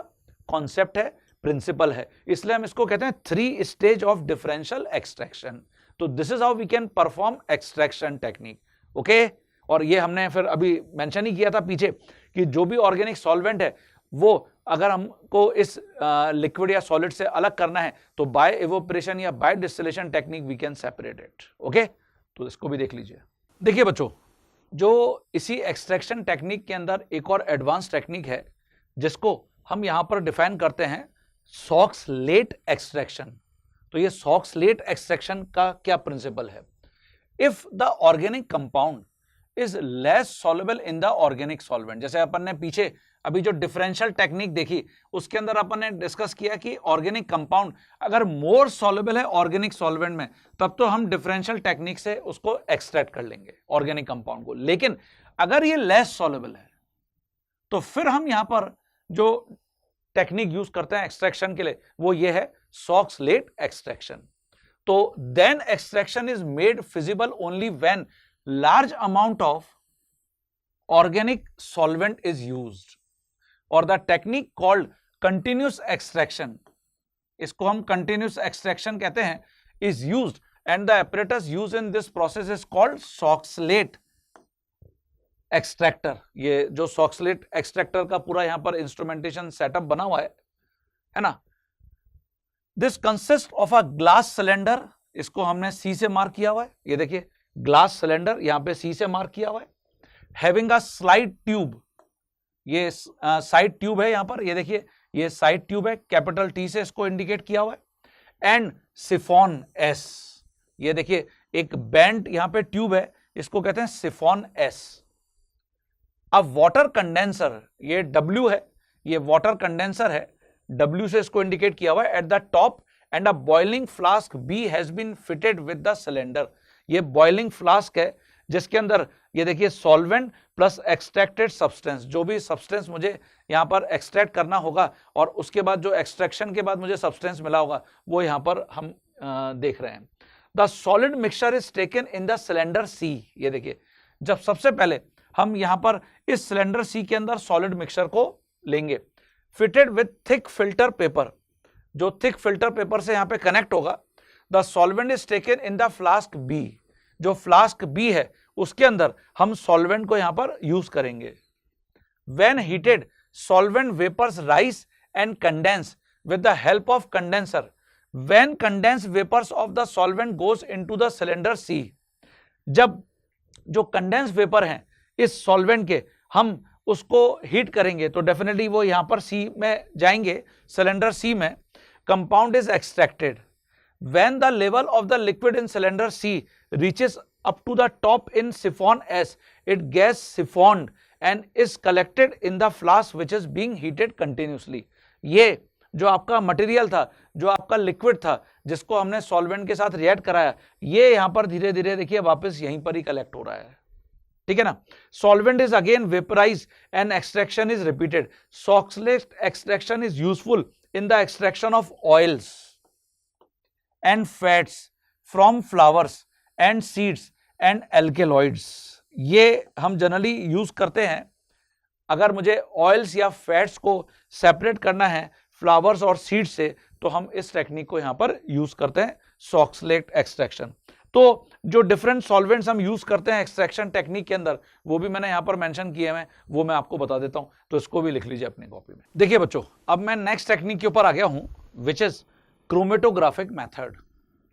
कॉन्सेप्ट है, प्रिंसिपल है, इसलिए हम इसको कहते हैं 3 स्टेज ऑफ डिफरेंशियल एक्सट्रैक्शन। तो this is how we can perform extraction technique. Okay, और ये हमने फिर अभी मेंशन ही किया था पीछे कि जो भी ऑर्गेनिक सॉल्वेंट है वो अगर हमको इस लिक्विड या सॉलिड से अलग करना है तो बाय एवोपरेशन या by distillation technique we can separate it. Okay, तो इसको भी देख लीजिए। देखिए बच्चों, जो इसी एक्सट्रैक्शन टेक्निक के अंदर एक और एडवांस टेक्निक है जिसको हम यहां पर डिफाइन करते हैं सॉक्स-लेट एक्सट्रैक्शन। तो ये सॉक्स-लेट एक्सट्रैक्शन का क्या प्रिंसिपल है, if the organic compound is less soluble in the organic solvent. जैसे अपन ने पीछे अभी जो डिफरेंशियल टेक्निक देखी उसके अंदर अपन ने डिस्कस किया कि ऑर्गेनिक कंपाउंड अगर मोर सॉल्युबल है ऑर्गेनिक सॉल्वेंट में तब तो हम डिफरेंशियल टेक्निक से उसको एक्सट्रैक्ट कर लेंगे ऑर्गेनिक कंपाउंड को, लेकिन अगर ये लेस सॉल्युबल है तो फिर हम यहां पर जो टेक्निक यूज करते हैं एक्सट्रैक्शन के लिए वो ये है सॉक्स-लेट एक्सट्रैक्शन। तो then extraction is made feasible only when large amount of organic solvent is used, or the technique called continuous extraction, इसको हम continuous extraction कहते हैं, is used and the apparatus used in this process is called Soxhlet extractor। ये जो Soxhlet extractor का पूरा यहां पर instrumentation setup बना हुआ है ना। This consists of a glass cylinder, इसको हमने C से मार्क किया हुआ है, ये देखिए ग्लास सिलेंडर यहां पे सी से मार्क किया हुआ है, हैविंग अ स्लाइड ट्यूब, ये साइड ट्यूब है यहां पर, ये देखिए ये साइड ट्यूब है, कैपिटल टी से इसको इंडिकेट किया हुआ है, एंड सिफॉन एस, ये देखिए एक बेंट यहां पे ट्यूब है, इसको कहते हैं सिफॉन एस। अब वाटर कंडेंसर, ये डब्ल्यू है, ये वाटर कंडेंसर है, डब्ल्यू से इसको इंडिकेट किया हुआ है at the top, and a boiling flask B has been fitted with the cylinder. ये बॉइलिंग फ्लास्क है जिसके अंदर ये देखिए सॉल्वेंट प्लस एक्सट्रैक्टेड सब्सटेंस, जो भी सब्सटेंस मुझे यहां पर एक्सट्रैक्ट करना होगा और उसके बाद जो एक्सट्रैक्शन के बाद मुझे सब्सटेंस मिला होगा वो यहां पर हम देख रहे हैं। The solid mixture is taken in the cylinder C, ये देखिए जब सबसे पहले हम यहां पर इस सिलेंडर सी के अंदर सॉलिड मिक्सचर को लेंगे, fitted with thick filter paper, जो थिक फिल्टर पेपर से यहां पे कनेक्ट होगा। The solvent is taken in the flask B, जो फ्लास्क बी है उसके अंदर हम सॉल्वेंट को यहां पर यूज करेंगे। When heated solvent vapours rise and condense with the help of condenser, when condense vapours of the solvent goes into the cylinder C, जब जो कंडेंस वेपर हैं इस सॉल्वेंट के हम उसको हीट करेंगे तो डेफिनेटली वो यहां पर सी में जाएंगे, सिलेंडर सी में। Compound is extracted, When the level of the liquid in cylinder C reaches up to the top in siphon S, it gets siphoned and is collected in the flask which is being heated continuously. ये जो आपका मटेरियल था, जो आपका लिक्विड था, जिसको हमने सॉल्वेंट के साथ रिएक्ट कराया, ये यहां पर धीरे धीरे देखिए वापस यहीं पर ही कलेक्ट हो रहा है, ठीक है ना. Solvent is again vaporise and extraction is repeated. Soxhlet extraction is useful in the extraction of oils and fats from flowers and seeds and alkaloids. ये हम जनरली यूज करते हैं अगर मुझे ऑयल्स या फैट्स को सेपरेट करना है फ्लावर्स और सीड्स से, तो हम इस टेक्निक को यहां पर यूज करते हैं, सॉक्सलेट एक्सट्रैक्शन. तो जो डिफरेंट सॉल्वेंट्स हम यूज करते हैं एक्सट्रैक्शन टेक्निक के अंदर, वो भी मैंने यहां पर मेंशन किए हैं, वो मैं आपको बता देता हूं, तो इसको भी लिख लीजिए अपनी कॉपी में. देखिए बच्चों, अब मैं नेक्स्ट टेक्निक के ऊपर आ गया हूं, विच इज क्रोमेटोग्राफिक मेथड.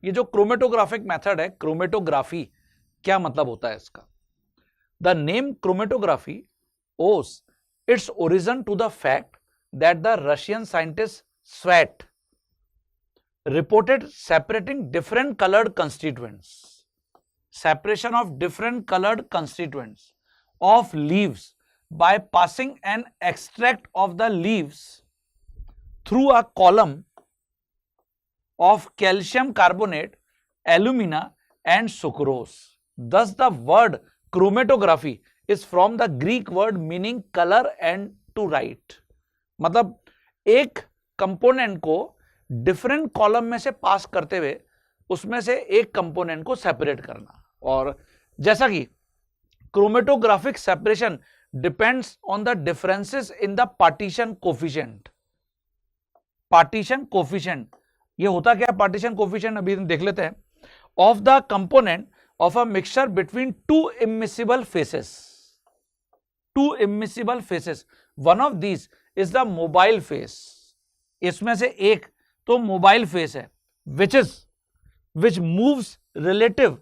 ये जो क्रोमेटोग्राफिक मेथड है, क्रोमेटोग्राफी क्या मतलब होता है इसका? The name chromatography owes its origin to the fact that the Russian scientist Tswett reported separating different colored constituents, separation of different colored constituents of leaves by passing an extract of the leaves through a column of calcium carbonate, alumina and sucrose. Thus the word chromatography is from the Greek word meaning color and to write. मतलब एक कंपोनेंट को डिफरेंट कॉलम में से पास करते हुए उसमें से एक कंपोनेंट को सेपरेट करना. और जैसा कि chromatographic separation depends on the differences in the partition coefficient. Partition coefficient, ये होता क्या है पार्टीशन कोफिशिएंट, अभी देख लेते हैं. Of the component of a mixture between two immiscible phases. Two immiscible phases, one of these is the mobile phase. इसमें से एक तो मोबाइल फेस है, which moves relative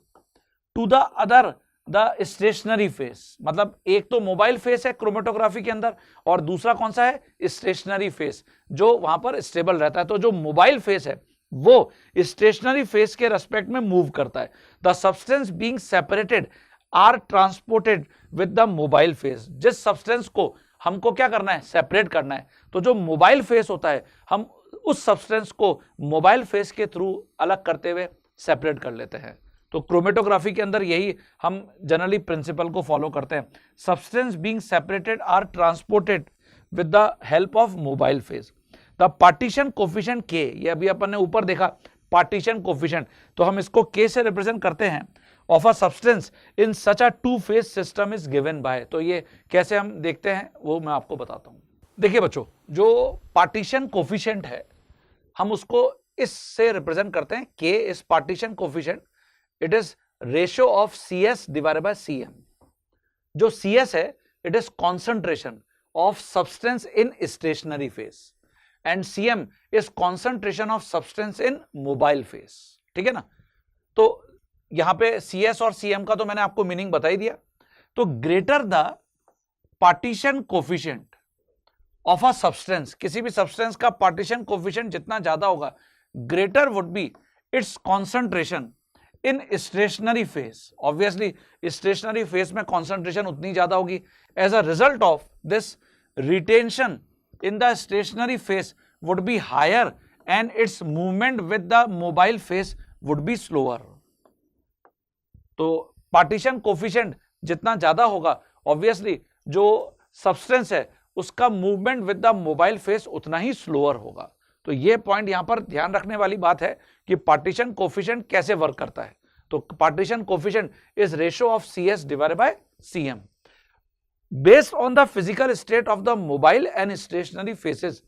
to the other the stationary phase. मतलब एक तो मोबाइल फेस है क्रोमेटोग्राफी के अंदर, और दूसरा कौन सा है? स्टेशनरी फेस, जो वहां पर स्टेबल रहता है. तो जो मोबाइल फेस है वो स्टेशनरी फेस के रेस्पेक्ट में मूव करता है. The substance being separated are transported with the mobile phase. जिस सब्सटेंस को हमको क्या करना है? सेपरेट करना है. तो जो मोबाइल फेस होता है, हम उस सब्सटेंस को मोबाइल फेस के थ्रू अलग करते हुए सेपरेट कर लेते हैं. तो क्रोमेटोग्राफी के अंदर यही हम जनरली प्रिंसिपल को फॉलो करते हैं. Substance being separated are transported with the help of mobile phase. The partition coefficient के, ये अभी अपन ने ऊपर देखा पार्टीशन कोफिशिएंट, तो हम इसको के से रिप्रेजेंट करते हैं. Of a substance in such a two phase system is given by. तो ये कैसे हम देखते हैं वो मैं आपको बताता हूं. देखिए बच्चों, जो पार्टीशन कोफिशिएंट है हम उसको इससे रिप्रेजेंट करते हैं के. इस partition coefficient it is ratio of CS divided by CM. जो CS है it is concentration of substance in stationary phase, and CM is concentration of substance in mobile phase. ठीक है ना. तो यहां पे CS और CM का तो मैंने आपको मीनिंग बता ही दिया. तो greater the partition coefficient of a substance, किसी भी सब्सटेंस का पार्टीशन कोफिशिएंट जितना ज्यादा होगा, greater would be its concentration in stationary phase. Obviously stationary phase में कॉन्सेंट्रेशन उतनी ज्यादा होगी. As a result of this, retention in the stationary phase would be higher and its movement with the mobile phase would be slower. तो पार्टीशन कोफिशिएंट जितना ज्यादा होगा, ऑब्वियसली जो सब्सटेंस है उसका movement with the mobile face उतना ही स्लोअर होगा. तो ये पॉइंट यहां पर ध्यान रखने वाली बात है कि पार्टीशन कोफिशिएंट कैसे वर्क करता है. तो partition coefficient is ratio of CS divided by CM. Based on the physical state of the mobile and stationary phases,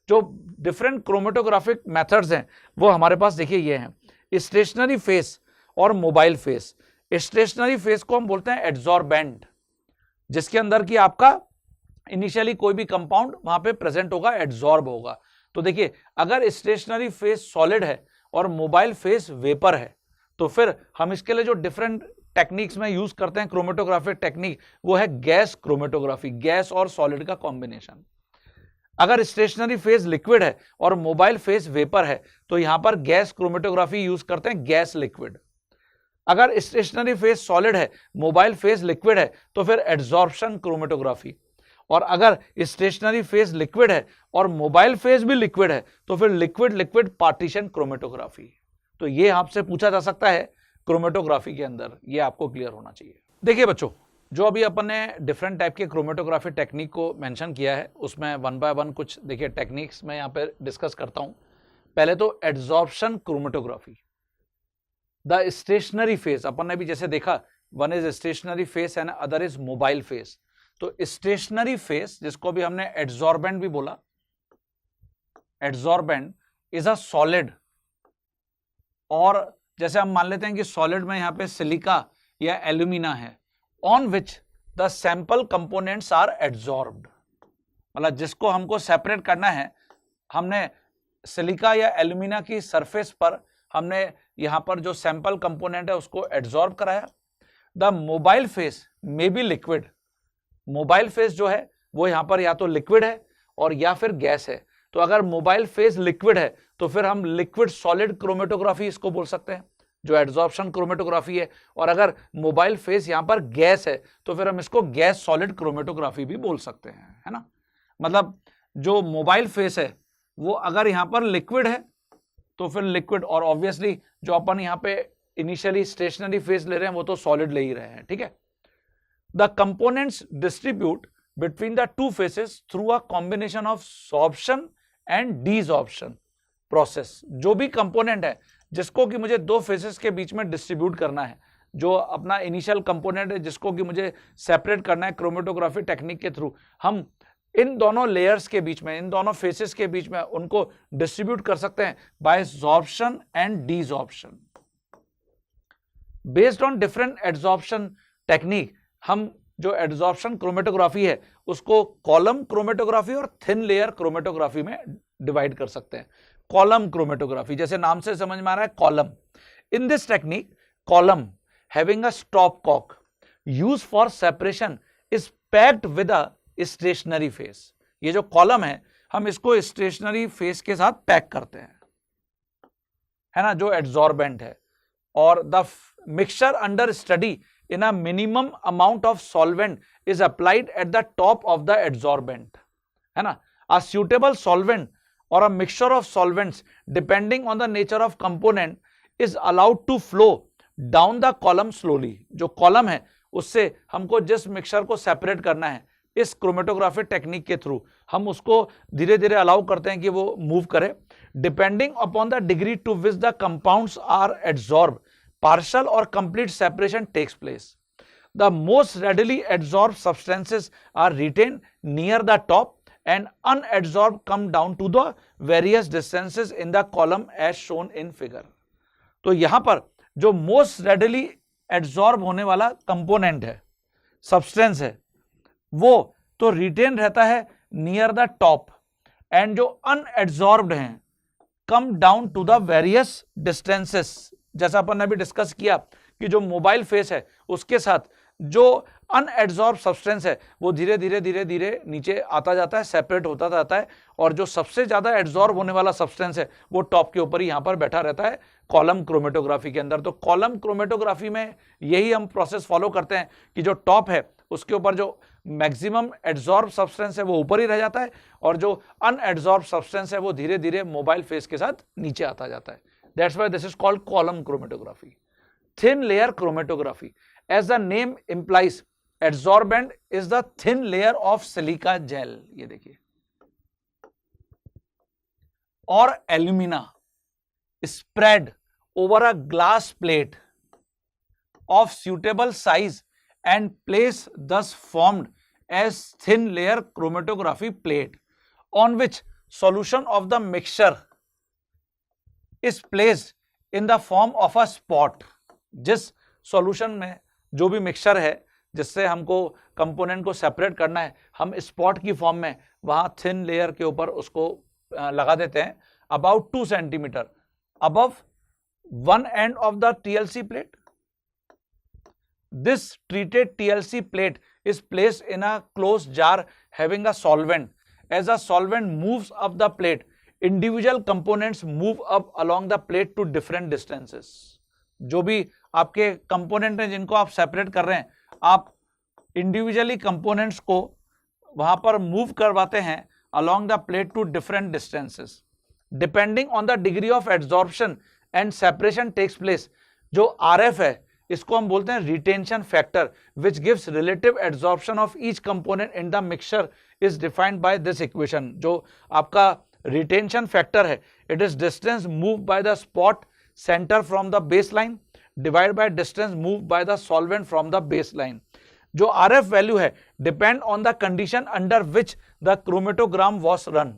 जो डिफरेंट क्रोमेटोग्राफिक मेथड्स हैं वो हमारे पास देखिए ये हैं, स्टेशनरी फेस और मोबाइल फेस. स्टेशनरी फेस को हम बोलते हैं एड्सॉर्बेंट, जिसके अंदर की आपका इनिशियली कोई भी कंपाउंड वहां पे प्रेजेंट होगा, एड्सॉर्ब होगा. तो देखिए, अगर स्टेशनरी फेस सॉलिड है और मोबाइल फेस वेपर है, तो फिर हम इसके लिए जो डिफरेंट टेक्निक्स में यूज करते हैं क्रोमेटोग्राफिक टेक्निक, वो है गैस क्रोमेटोग्राफी, गैस और सॉलिड का कॉम्बिनेशन. अगर स्टेशनरी फेज लिक्विड है और मोबाइल फेज वेपर है तो यहां पर गैस क्रोमेटोग्राफी यूज करते हैं, गैस लिक्विड। अगर स्टेशनरी फेज सॉलिड है, मोबाइल फेज लिक्विड है, तो फिर एड्सॉर्प्शन क्रोमेटोग्राफी। और अगर स्टेशनरी फेज लिक्विड है और मोबाइल फेज भी लिक्विड है तो फिर लिक्विड लिक्विड पार्टीशन क्रोमेटोग्राफी। तो ये आपसे पूछा जा सकता है क्रोमेटोग्राफी के अंदर, ये आपको क्लियर होना चाहिए। देखिए बच्चों, जो अभी अपन ने डिफरेंट टाइप के क्रोमेटोग्राफी टेक्निक को मेंशन किया है, उसमें वन बाय वन कुछ देखिए टेक्निक्स मैं यहाँ पे डिस्कस करता हूँ। पहले तो adsorption chromatography, the stationary phase अपन ने भी जैसे देखा, one is stationary phase and other is mobile phase. तो स्टेशनरी फेज जिसको भी हमने एड्सॉर्बेंट भी बोला, एड्सॉर्बेंट इज अ सॉलिड, और जैसे हम मान लेते हैं कि सॉलिड में यहां पे सिलिका या एल्यूमिना है, on which the sample components are adsorbed. मतलब जिसको हमको सेपरेट करना है, हमने सिलिका या एल्यूमिना की सरफेस पर हमने यहां पर जो सैंपल कंपोनेंट है उसको एड्सॉर्ब कराया। The mobile phase may be liquid, mobile phase जो है वो यहां पर या तो लिक्विड है और या फिर गैस है। तो अगर मोबाइल फेज लिक्विड है तो फिर हम लिक्विड सॉलिड क्रोमेटोग्राफी इसको बोल सकते हैं, जो एड्सॉर्प्शन क्रोमेटोग्राफी है। और अगर मोबाइल फेज यहां पर गैस है तो फिर हम इसको गैस सॉलिड क्रोमेटोग्राफी भी बोल सकते हैं, है ना। मतलब जो मोबाइल फेज है वो अगर यहां पर लिक्विड है तो फिर लिक्विड, और ऑब्वियसली जो अपन यहां पे इनिशियली स्टेशनरी फेज ले रहे हैं वो तो सॉलिड ले ही रहे हैं, ठीक है। The components distribute between the two phases through a combination of sorption and desorption process. जो भी कंपोनेंट है जिसको कि मुझे दो फेसेस के बीच में डिस्ट्रीब्यूट करना है, जो अपना इनिशियल कंपोनेंट है जिसको कि मुझे सेपरेट करना है क्रोमेटोग्राफी टेक्निक के थ्रू, हम इन दोनों लेयर्स के बीच में, इन दोनों फेसेस के बीच में उनको डिस्ट्रीब्यूट कर सकते हैं by sorption and desorption. Based on different adsorption technique, हम जो एड्सॉर्प्शन क्रोमेटोग्राफी है उसको कॉलम क्रोमेटोग्राफी और थिन लेयर क्रोमेटोग्राफी में डिवाइड कर सकते हैं। कॉलम क्रोमेटोग्राफी जैसे नाम से समझ में आ रहा है, column. In this technique, column having a stopcock use for separation is packed with a stationary phase. ये जो कॉलम है हम इसको स्टेशनरी फेस के साथ पैक करते हैं, है ना, जो एड्सॉर्बेंट है। और the mixture under study in a minimum amount of solvent is applied at the top of the adsorbent, है ना। A suitable solvent or a mixture of solvents depending on the nature of component is allowed to flow down the column slowly। जो कॉलम है उससे हमको जिस मिक्सचर को सेपरेट करना है, इस क्रोमेटोग्राफी टेक्निक के थ्रू हम उसको धीरे धीरे अलाउ करते हैं कि वो मूव करे। Depending upon the degree to which the compounds are adsorb, partial or complete separation takes place. The most readily adsorbed substances are retained near the top and unadsorbed come down to the various distances in the column as shown in figure। तो यहां पर जो most readily adsorb होने वाला कंपोनेंट है, सब्सटेंस है, वो तो रिटेन रहता है नियर द टॉप, एंड जो अनएड्सॉर्ब्ड हैं come down to the various distances. जैसा अपन ने भी डिस्कस किया कि जो मोबाइल फेस है उसके साथ जो अनएड्सॉर्ब सब्सटेंस है वो धीरे धीरे धीरे धीरे नीचे आता जाता है, सेपरेट होता जाता है, और जो सबसे ज्यादा एड्सॉर्ब होने वाला सब्सटेंस है वो टॉप के ऊपर ही यहां पर बैठा रहता है कॉलम क्रोमेटोग्राफी के अंदर। तो कॉलम क्रोमेटोग्राफी में यही हम प्रोसेस फॉलो करते हैं कि जो टॉप है उसके ऊपर जो मैक्सिमम एड्सॉर्ब सब्सटेंस है वो ऊपर ही रह जाता है, और जो अनएड्सॉर्ब सब्सटेंस है वो धीरे धीरे मोबाइल फेस के साथ नीचे आता जाता है। That's why this is called column chromatography. Thin layer chromatography, as the name implies, adsorbent is the thin layer of silica gel, ये देखिए, और alumina spread over a glass plate of suitable size and place thus formed as thin layer chromatography plate on which solution of the mixture is placed in the form of a spot। जिस सॉल्यूशन में जो भी मिक्सचर है जिससे हमको कंपोनेंट को सेपरेट करना है, हम स्पॉट की फॉर्म में वहां थिन लेयर के ऊपर उसको लगा देते हैं about 2 centimetre above one end of the TLC plate। This treated TLC plate is placed in a closed jar having a solvent as the solvent moves up the plate, individual components move up along the plate to different distances. जो भी आपके कंपोनेंट हैं जिनको आप सेपरेट कर रहे हैं, आप इंडिविजुअली कंपोनेंट्स को वहां पर मूव करवाते हैं along the plate to different distances. Depending on the degree of adsorption and separation takes place. जो RF है इसको हम बोलते हैं retention factor, which gives relative adsorption of each component in the mixture is defined by this equation. जो आपका retention factor है, it is distance moved by the spot center from the baseline divided by distance moved by the solvent from the baseline. जो RF value है depend on the condition under which the chromatogram was run,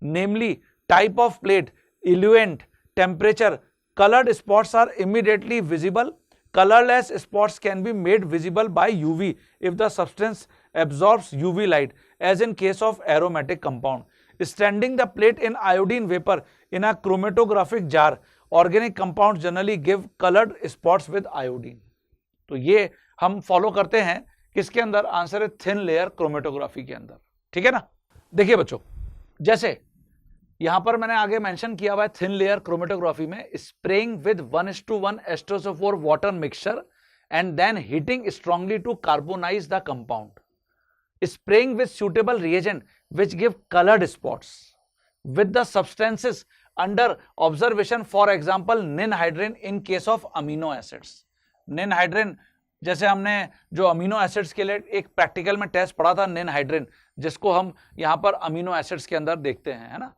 namely type of plate, eluent, temperature. Colored spots are immediately visible. Colorless spots can be made visible by UV if the substance absorbs UV light, as in case of aromatic compound. Standing the plate in iodine vapor in a chromatographic jar, organic compounds generally give colored spots with iodine. तो ये हम फॉलो करते हैं किसके अंदर? आंसर है थिन लेयर क्रोमेटोग्राफी के अंदर, ठीक है ना। देखिए बच्चों, जैसे यहां पर मैंने आगे मेंशन किया हुआ है थिन लेयर क्रोमेटोग्राफी में spraying with 1:1 H2SO4 water mixture and then heating strongly to carbonize the compound, spraying with suitable reagent which give colored spots with the substances under observation, for example ninhydrin in case of amino acids. ninhydrin जैसे हमने जो अमीनो एसिड्स के लिए एक प्रैक्टिकल में टेस्ट पढ़ा था ninhydrin, जिसको हम यहां पर अमीनो एसिड्स के अंदर देखते हैं, है ना।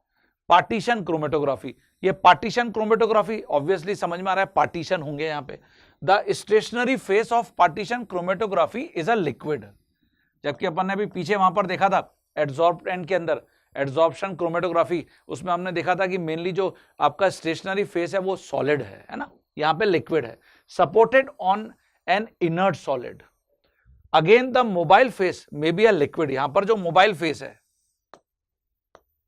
पार्टीशन क्रोमेटोग्राफी, ये पार्टीशन क्रोमेटोग्राफी ऑब्वियसली समझ में आ रहा है, पार्टीशन होंगे यहां पे। The stationary phase of partition chromatography is a liquid, जबकि अपन ने भी पीछे वहां पर देखा था एड्सॉर्प्टेंट के अंदर एड्सॉर्प्शन क्रोमेटोग्राफी, उसमें हमने देखा था कि मेनली जो आपका स्टेशनरी फेस है वो सॉलिड है ना, यहाँ पे लिक्विड है, supported on an inert solid. Again the mobile face may be a liquid, यहां पर जो मोबाइल फेस है,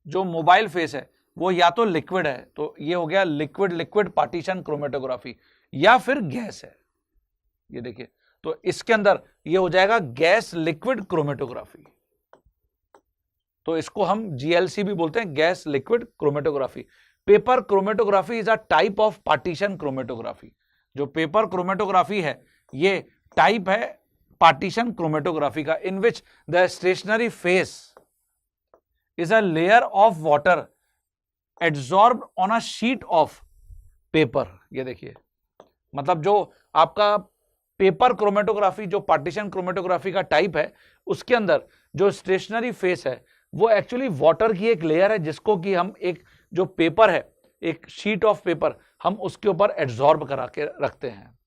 जो मोबाइल फेस है वो या तो लिक्विड है, तो ये हो गया लिक्विड लिक्विड पार्टीशन क्रोमेटोग्राफी, या फिर गैस है, ये देखिए, तो इसके अंदर ये हो जाएगा गैस लिक्विड क्रोमेटोग्राफी, तो इसको हम GLC भी बोलते हैं, gas liquid chromatography. Paper chromatography is a type of partition chromatography, जो पेपर क्रोमेटोग्राफी है ये टाइप है पार्टीशन क्रोमेटोग्राफी का, in which the stationary phase is a layer of water adsorbed on a sheet of paper. ये देखिए, मतलब जो आपका पेपर क्रोमेटोग्राफी, जो पार्टीशन क्रोमेटोग्राफी का टाइप है, उसके अंदर जो स्टेशनरी फेस है वो एक्चुअली वाटर की एक लेयर है, जिसको कि हम एक जो पेपर है, एक शीट ऑफ पेपर, हम उसके ऊपर एड्सॉर्ब करा के रखते हैं।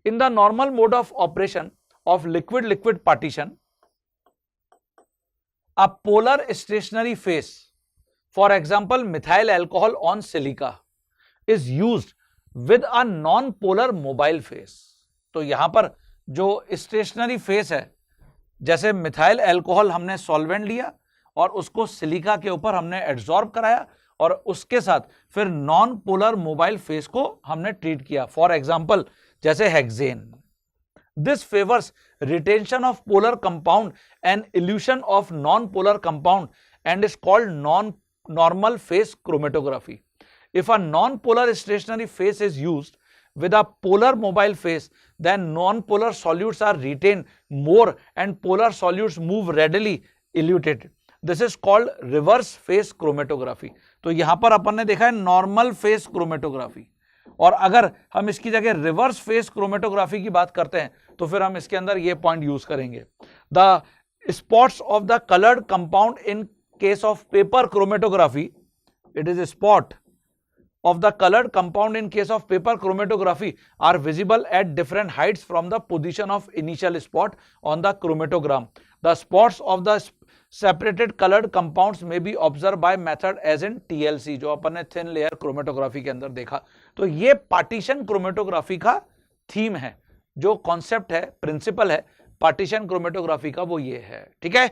In the normal mode of operation of liquid liquid partition, a polar stationary phase, for example methyl alcohol on silica, is used with a non polar mobile phase. तो यहां पर जो स्टेशनरी फेस है, जैसे मिथाइल एल्कोहल हमने सॉल्वेंट लिया और उसको सिलिका के ऊपर हमने एड्सॉर्ब कराया, और उसके साथ फिर नॉन पोलर मोबाइल फेस को हमने ट्रीट किया, फॉर एग्जांपल जैसे hexane. This favours retention of polar compound and elution of non polar compound and is called normal phase chromatography. If a non polar stationary phase is used with a polar mobile face, then non-polar solutes are retained more and polar solutes move readily eluted. This is called reverse phase chromatography. तो यहां पर अपन ने देखा है नॉर्मल फेस क्रोमेटोग्राफी, और अगर हम इसकी जगह रिवर्स फेस क्रोमेटोग्राफी की बात करते हैं तो फिर हम इसके अंदर ये पॉइंट यूज करेंगे। The spots of the coloured compound in case of paper chromatography, it is spot of the colored compound in case of paper chromatography are visible at different heights from the position of initial spot on the chromatogram. The spots of the separated colored compounds may be observed by method as in TLC, जो अपन ने thin layer chromatography के अंदर देखा। तो ये partition chromatography का theme है, जो concept है, principle है partition chromatography का, वो ये है, ठीक है।